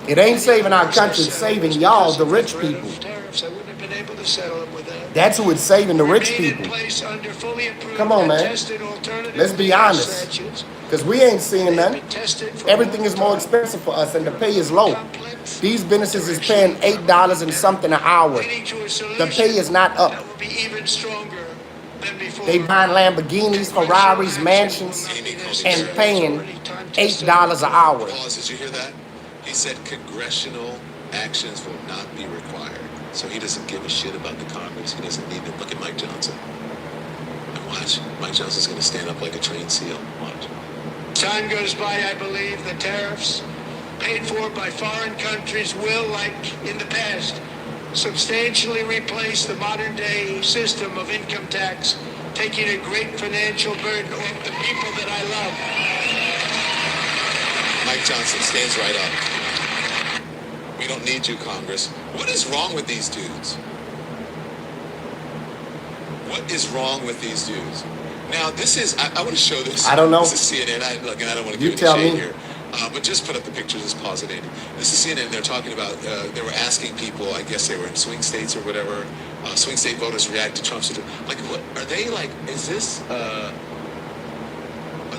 It ain't saving our country, it's saving y'all, the rich people. I wouldn't have been able to settle them with that. That's who it's saving, the rich people. Come on, man. Let's be honest. Because we ain't seeing none. Everything is more expensive for us and the pay is low. These businesses is paying $8 and something an hour. The pay is not up. They buying Lamborghinis, Ferraris, mansions, and paying $8 an hour. Pause, did you hear that? He said congressional actions will not be required. So he doesn't give a shit about the Congress. He doesn't need them. Look at Mike Johnson. And watch. Mike Johnson's going to stand up like a trained seal. Watch. Time goes by, I believe the tariffs paid for by foreign countries will, like in the past, substantially replace the modern day system of income tax, taking a great financial burden off the people that I love. Mike Johnson stands right up. We don't need you, Congress. What is wrong with these dudes? What is wrong with these dudes? Now, this is, I want to show this. I don't know. This is CNN. And I don't want to You give tell any shade me. here. But just put up the pictures, just pause it, Andy. This is CNN. They're talking about, they were asking people, I guess they were in swing states or whatever, swing state voters react to Trump's, like, what, are they like, is this, are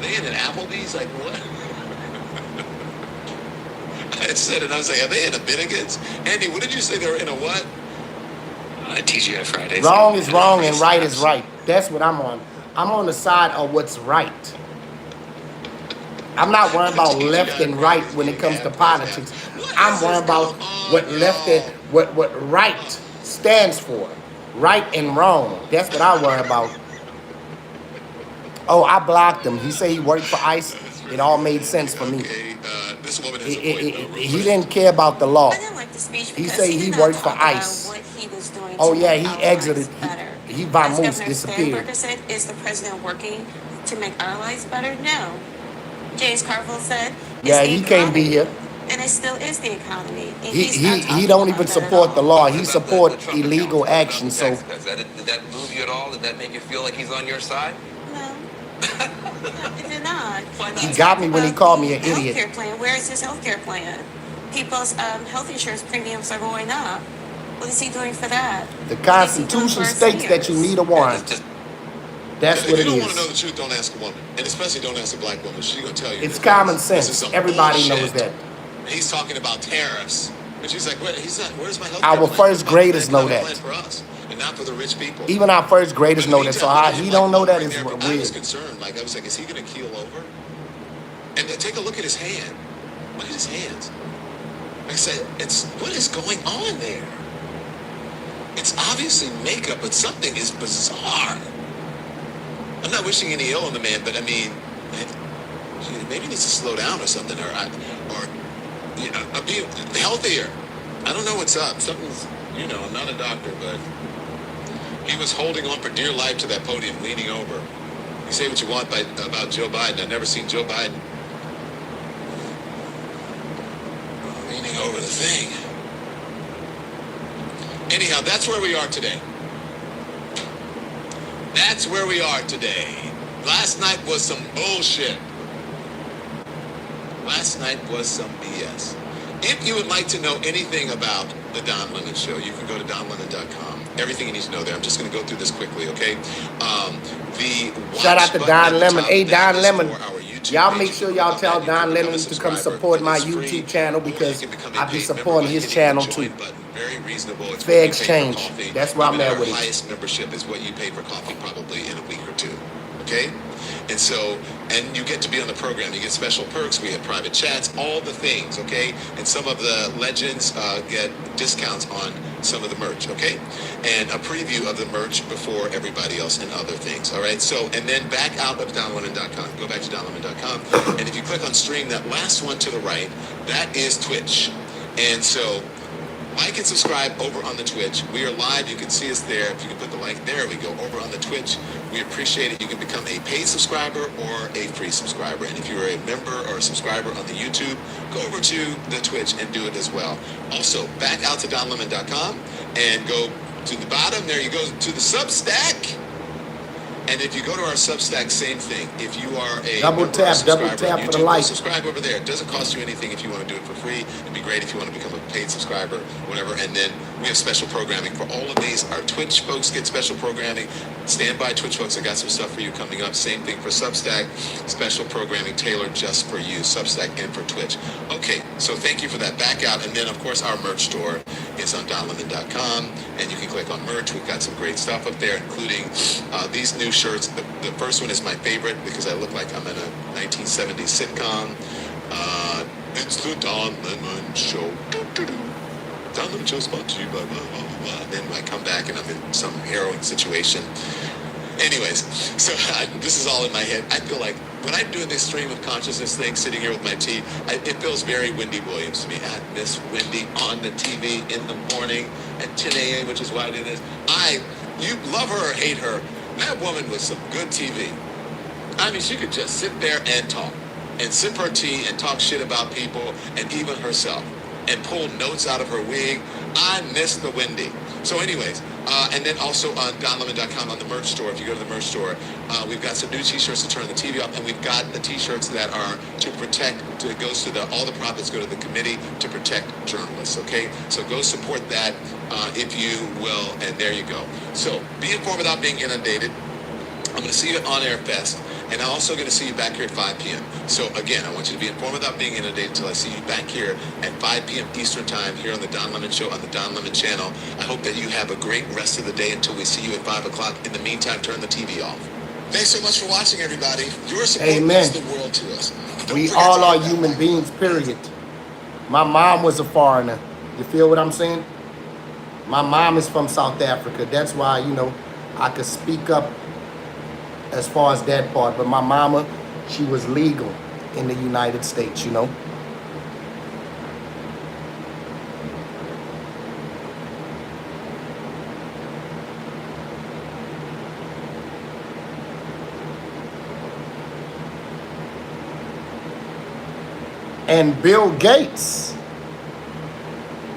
they in an Applebee's? Like, what? I said it, I was like, are they in a Bennigan's? Andy, what did you say they were in a what? TGI Fridays. Wrong is wrong and right is right. That's what I'm on. I'm on the side of what's right. I'm not worrying about left and right when it comes to politics. I'm worrying about what left and what right stands for. Right and wrong. That's what I worry about. Oh, I blocked him. He said he worked for ICE. That's It really all good. made sense for me. Okay, this woman has a point though, real He quick. didn't care about the I law. didn't like the speech He because said he he did not worked for talk about ICE. what he was doing Oh to yeah, make he our exited. lives better. He As vamoose, Governor disappeared. Stanberger said, is the president working to make our lives better? No. James Carville said, it's Yeah, the he can't be economy. here. And it still is the economy. And He he's not he he talking don't about even that at support the all. law. What He about support the Trump illegal accounts? What about action. the So tax cuts? Did that move you at all? Did that make you feel like he's on your side? No. It did not. Why he not? got me when he About called me the an idiot. healthcare plan. Where is his healthcare plan? People's health insurance premiums are going up. What is he doing for that? The What is he doing for Constitution our states that you seniors? need a warrant. Just That's If what you it don't want to know the is. truth, don't ask a woman, and especially don't ask a black woman. She's gonna tell you. It's that common this is sense. some Everybody bullshit. knows that. He's talking about tariffs, and she's like, "What? He's not. Where's my health Our care first plan? graders know Economic that. plan for us, and not for the rich people." Even our first But graders in the know that. So meantime, how look at he him, don't know like, that right is there. But I was weird. concerned. Like I was like, "Is he gonna keel over?" And take a look at his hand. Look at his hands. Like I said, it's what is going on there? It's obviously makeup, but something is bizarre. I'm not wishing any ill on the man, but I mean, maybe he needs to slow down or something, or you know, be healthier. I don't know what's up. Something's, you know, I'm not a doctor, but he was holding on for dear life to that podium, leaning over. You say what you want about Joe Biden. I've never seen Joe Biden leaning over the thing. Anyhow, that's where we are today. That's where we are today. Last night was some bullshit. Last night was some BS. If you would like to know anything about the Don Lemon Show, you can go to donlemon.com. Everything you need to know there. I'm just going to go through this quickly, okay? The Shout out to watch button at Don the Lemon. top, Hey, that Don is Lemon. for our YouTube Y'all page. make You sure can y'all click on tell that. You Don can become Lemon a to come subscriber. support It my is free, YouTube channel or you because can become a I be paid member supporting by his hitting channel the too. join button. Very reasonable. It's Fair what you pay for exchange. coffee. That's where I'm Even at our with it. highest membership is what you pay for coffee probably in a week or two. Okay? And so, and you get to be on the program. You get special perks. We have private chats, all the things, okay? And some of the legends get discounts on some of the merch, okay? And a preview of the merch before everybody else and other things, all right? So, and then back out of downloading.com. Go back to downloading.com. And if you click on stream, that last one to the right, that is Twitch. And so, like and subscribe over on the Twitch. We are live. You can see us there. If you can put the link, there we go, over on the Twitch. We appreciate it. You can become a paid subscriber or a free subscriber. And if you're a member or a subscriber on the YouTube, go over to the Twitch and do it as well. Also, back out to donlemon.com and go to the bottom. There you go to the Substack. And if you go to our Substack, same thing. If you are a Double member or tap subscriber for on the YouTube, go like. subscribe over there. It doesn't cost you anything if you want to do it for free. It'd be great if you want to become a paid subscriber, whatever. And then we have special programming for all of these. Our Twitch folks get special programming. Stand by, Twitch folks. I got some stuff for you coming up. Same thing for Substack. Special programming tailored just for you, Substack and for Twitch. Okay, so thank you for that. Back out. And then, of course, our merch store is on donlemon.com. And you can click on merch. We've got some great stuff up there, including these new shirts. The first one is my favorite because I look like I'm in a 1970s sitcom. It's the Don Lemon Show. Don Lemon Show sponsored to you by blah, blah, blah, blah. And then I come back and I'm in some harrowing situation. Anyways, so this is all in my head. I feel like when I'm doing this stream of consciousness thing, sitting here with my tea, it feels very Wendy Williams to me. I miss Wendy on the TV in the morning at 10 a.m., which is why I do this. You love her or hate her, that woman was some good TV. I mean, she could just sit there and talk and sip her tea and talk shit about people and even herself and pull notes out of her wig. I miss the Wendy. So anyways, and then also on donlemon.com on the merch store, if you go to the merch store, we've got some new t-shirts to turn the TV off, and we've got the t-shirts that are to protect, it goes to all the profits go to the committee to protect journalists, okay? So go support that if you will, and there you go. So be informed without being inundated. I'm going to see you at On Air Fest, and I'm also going to see you back here at 5 p.m. So again, I want you to be informed without being inundated until I see you back here at 5 p.m. Eastern Time here on the Don Lemon Show on the Don Lemon channel. I hope that you have a great rest of the day until we see you at 5 o'clock. In the meantime, turn the TV off. Thanks so much for watching, everybody. Your support Amen. means the world to us. Don't We forget all to are hit that human like beings, period. My mom was a foreigner. You feel what I'm saying? My mom is from South Africa. That's why, I could speak up as far as that part. But my mama, she was legal in the United States, you know. And Bill Gates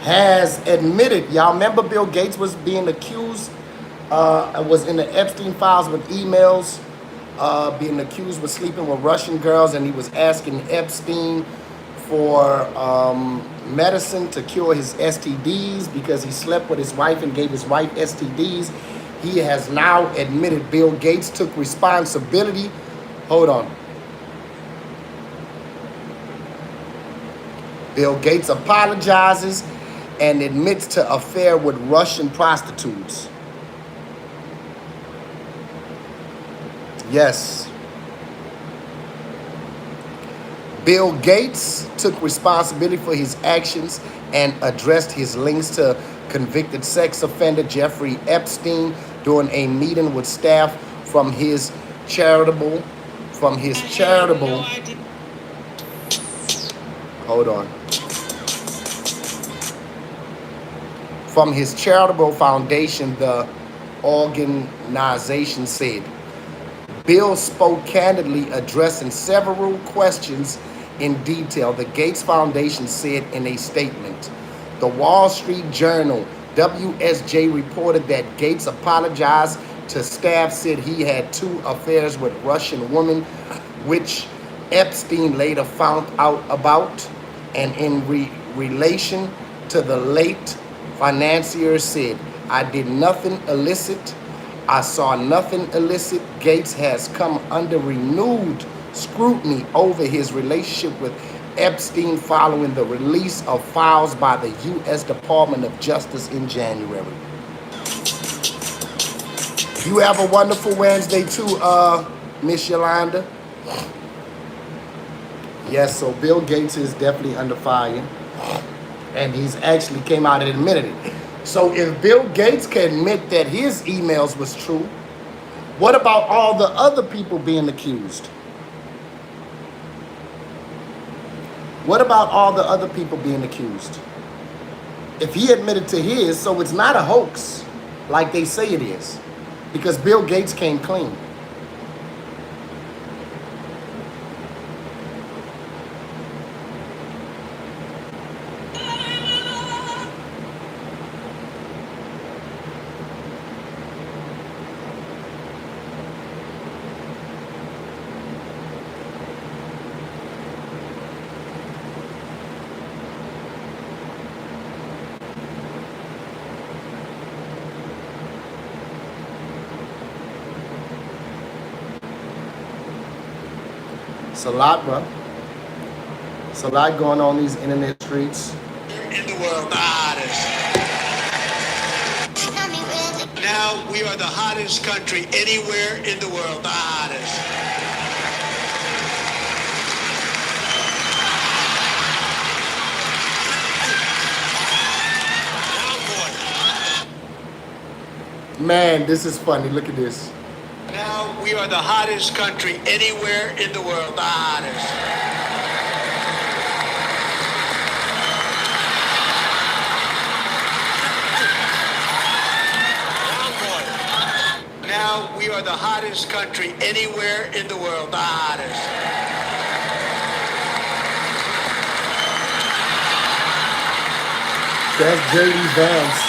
has admitted, y'all remember Bill Gates was being accused, was in the Epstein files with emails, being accused of sleeping with Russian girls, and he was asking Epstein for medicine to cure his STDs because he slept with his wife and gave his wife STDs. He has now admitted Bill Gates took responsibility. Hold on. Bill Gates apologizes and admits to affair with Russian prostitutes. Yes. Bill Gates took responsibility for his actions and addressed his links to convicted sex offender Jeffrey Epstein during a meeting with staff from his charitable, hold on. From his charitable foundation, the organization said. Bill spoke candidly, addressing several questions in detail, the Gates Foundation said in a statement. The Wall Street Journal, WSJ, reported that Gates apologized to staff, said he had 2 affairs with Russian women, which Epstein later found out about, and in relation to the late financier said, I did nothing illicit. I saw nothing illicit. Gates has come under renewed scrutiny over his relationship with Epstein following the release of files by the U.S. Department of Justice in January. You have a wonderful Wednesday too, Miss Yolanda. Yes, so Bill Gates is definitely under fire. And he's actually came out and admitted it. So if Bill Gates can admit that his emails was true, what about all the other people being accused? What about all the other people being accused? If he admitted to his, so it's not a hoax like they say it is, because Bill Gates came clean. It's a lot, bro. It's a lot going on these internet streets. In the world, the hottest. Now we are the hottest country anywhere in the world, the hottest. Man, this is funny. Look at this. Now we are the hottest country anywhere in the world, the hottest. Now we are the hottest country anywhere in the world, the hottest. That's J.D. Vance.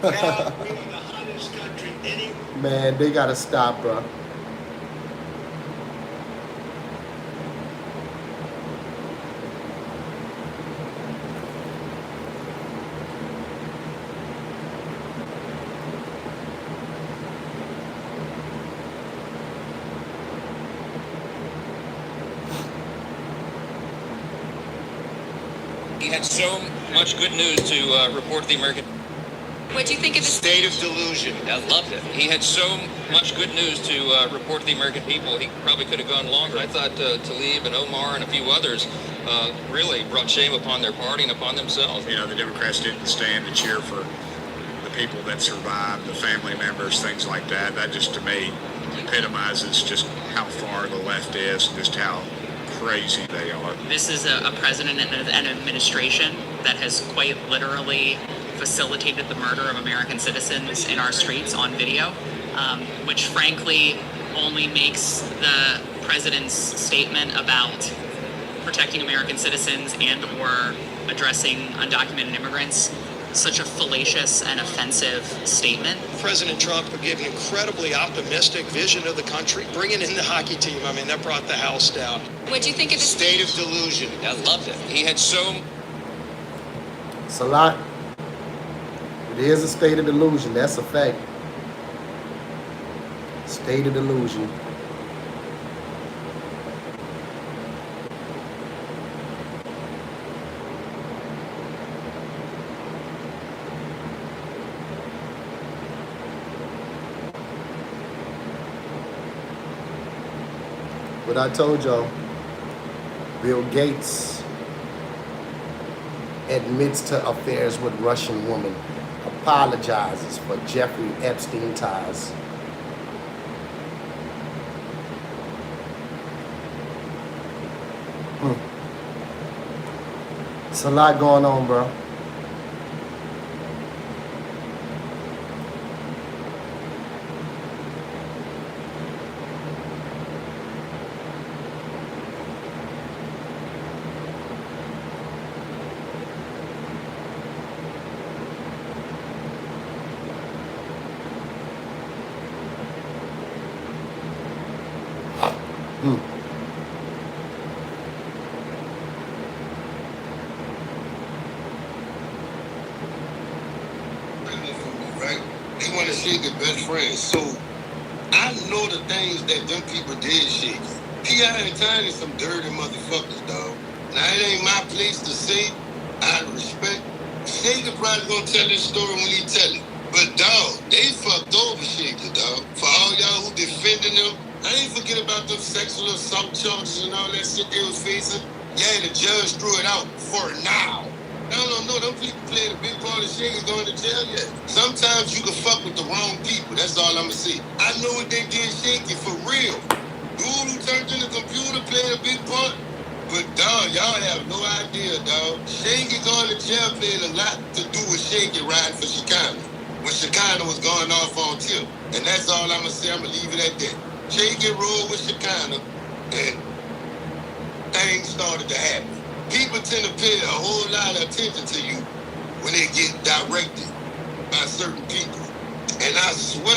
Now we are the hottest country anywhere. Man, they gotta stop, bro. He had so much good news to report to the American. What do you think of the State of delusion. I loved it. He had so much good news to report to the American people. He probably could have gone longer. I thought Tlaib and Omar and a few others really brought shame upon their party and upon themselves. You know, the Democrats didn't stand to cheer for the people that survived, the family members, things like that. That just to me epitomizes just how far the left is, just how crazy they are. This is a president and an administration that has quite literally facilitated the murder of American citizens in our streets on video, which frankly only makes the president's statement about protecting American citizens and or addressing undocumented immigrants such a fallacious and offensive statement. President Trump gave an incredibly optimistic vision of the country, bringing in the hockey team. I mean, that brought the house down. What do you think of this? State of delusion. I loved it. He had so. It's a lot. It is a state of delusion. That's a fact. State of delusion. But I told y'all, Bill Gates admits to affairs with Russian woman, apologizes for Jeffrey Epstein ties. It's a lot going on, bro. Right? They want to shake their best friends. So I know the things that them people did shake. T.I. and Tiny some dirty motherfuckers, dog. Now it ain't my place to say. I respect. Shaker probably gonna tell this story when he tell it. But dog, they fucked over Shaker, dog. For all y'all who defending them, I ain't forget about them sexual assault charges and all that shit they was facing. Yeah, the judge threw it out for now. No, them people played a big part of Shaker going to jail yet. Sometimes you can fuck with the wrong people. That's all I'ma say. I know what they did Shaky for real. Dude who turned in the computer played a big part. But dog, y'all have no idea, dog. Shaky going to jail played a lot to do with Shaky riding for Chicano. When Chicano was going off on Tip. And that's all I'ma say. I'ma leave it at that. Shaky rode with Chicano and things started to happen. People tend to pay a whole lot of attention to you when they get directed by certain people. And I swear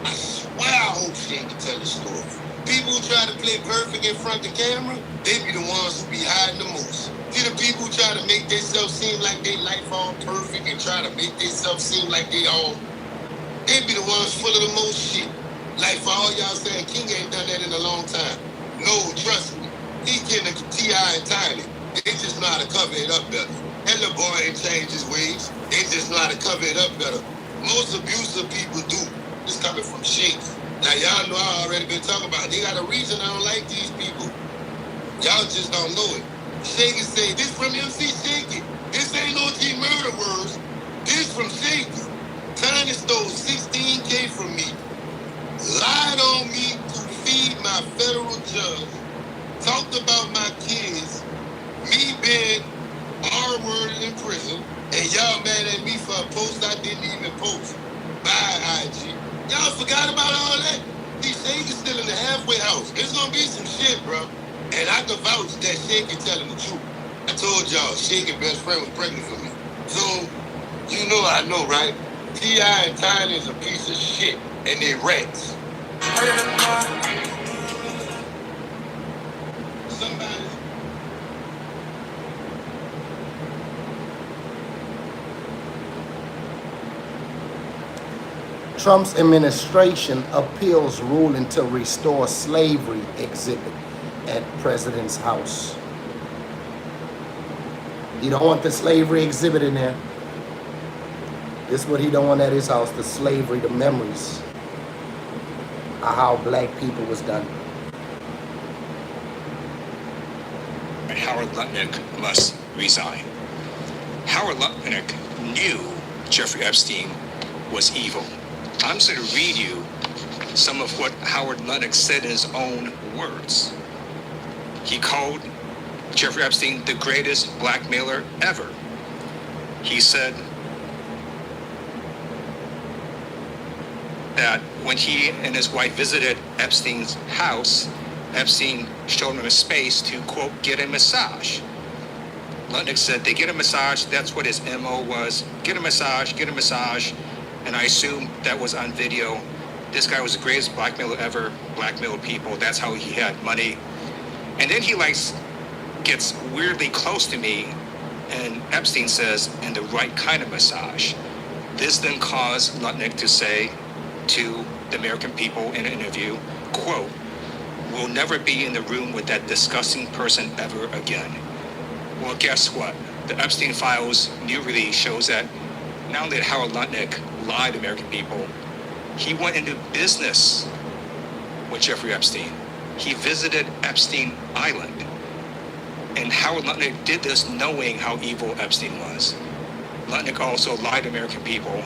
I hope she ain't can tell the story. People who try to play perfect in front of the camera, they be the ones who be hiding the most. See the people who try to make themselves seem like they life all perfect and try to make themselves seem like they be the ones full of the most shit. Like for all y'all saying, King ain't done that in a long time. No, trust me. He getting T.I. and Tiny. They just know how to cover it up better. And the boy ain't changed his ways. They just know how to cover it up better. Most abusive people do. It's coming from Shaky. Now y'all know I already been talking about it. They got a reason I don't like these people. Y'all just don't know it. Shaky say, this from MC Shaky. This ain't no G murder words. This from Shaky. Tiny stole $16K from me. Lied on me to feed my federal judge. Talked about my kids. Me being R-worded in prison, and y'all mad at me for a post I didn't even post. Bye, IG. Y'all forgot about all that? These Shaky's still in the halfway house. There's gonna be some shit, bro. And I can vouch that Shaky telling the truth. I told y'all, Shaky's best friend was pregnant for me. So, you know I know, right? T.I. and Tiny is a piece of shit, and they rats. Somebody... Trump's administration appeals ruling to restore slavery exhibit at president's house. You don't want the slavery exhibit in there. This is what he don't want at his house, the slavery, the memories of how black people was done. Howard Lutnick must resign. Howard Lutnick knew Jeffrey Epstein was evil. I'm just going to read you some of what Howard Lennox said in his own words. He called Jeffrey Epstein the greatest blackmailer ever. He said that when he and his wife visited Epstein's house, Epstein showed him a space to, quote, get a massage. Lutnick said they get a massage, that's what his MO was. Get a massage, and I assume that was on video. This guy was the greatest blackmailer ever, blackmailed people, that's how he had money. And then he gets weirdly close to me, and Epstein says, and the right kind of massage. This then caused Lutnick to say to the American people in an interview, quote, we'll never be in the room with that disgusting person ever again. Well, guess what? The Epstein Files new release shows that not only did Howard Lutnick lie to American people, he went into business with Jeffrey Epstein. He visited Epstein Island. And Howard Lutnick did this knowing how evil Epstein was. Lutnick also lied to American people.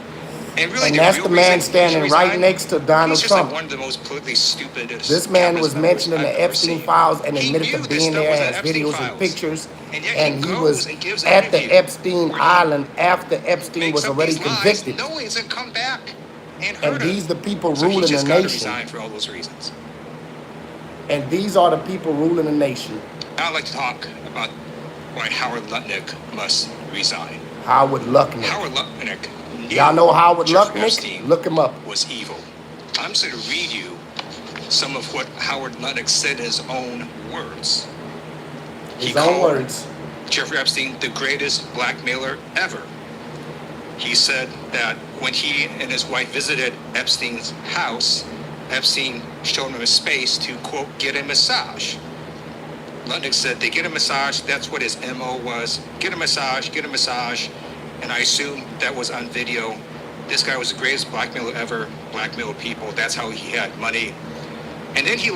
And that's the man standing right next to Donald Trump. Like one of the most politically stupid. This man was mentioned in the Epstein Files and admitted to being there, has videos and pictures, and he was at the Epstein Island after Epstein was already convicted. And these the people ruling the nation. For all those reasons. And these are the people ruling the nation. I'd like to talk about why Howard Lutnick must resign. Howard Lutnick. Howard Lutnick. Y'all know Howard Lutnick? Look him up. Was evil. I'm just going to read you some of what Howard Lutnick said in his own words. His own words. Jeffrey Epstein, the greatest blackmailer ever. He said that when he and his wife visited Epstein's house, Epstein showed him a space to, quote, get a massage. Lutnick said they get a massage, that's what his MO was. Get a massage, and I assume that was on video. This guy was the greatest blackmailer ever, blackmailed people, that's how he had money. And then he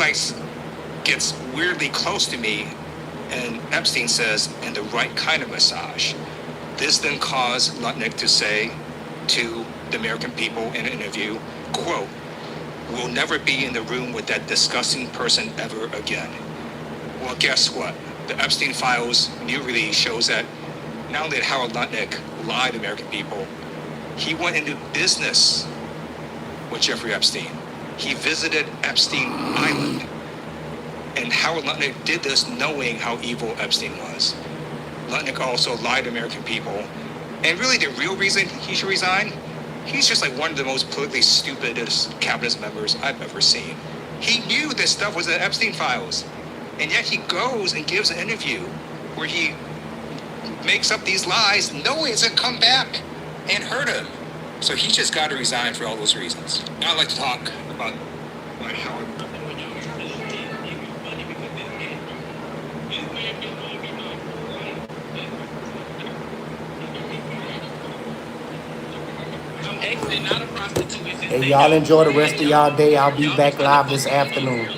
gets weirdly close to me, and Epstein says, and the right kind of massage. This then caused Lutnick to say to the American people in an interview, quote, we'll never be in the room with that disgusting person ever again. Well, guess what? The Epstein Files new release shows that not only did Howard Lutnick lie to American people, he went into business with Jeffrey Epstein. He visited Epstein Island. And Howard Lutnick did this knowing how evil Epstein was. Lutnick also lied to American people. And really the real reason he should resign, he's just like one of the most politically stupidest cabinet members I've ever seen. He knew this stuff was the Epstein Files. And yet he goes and gives an interview where he makes up these lies knowing it's going to come back and hurt him. So he's just got to resign for all those reasons. Now I'd like to talk about why Howard. Hey, y'all enjoy the rest of y'all day. I'll be back live this afternoon.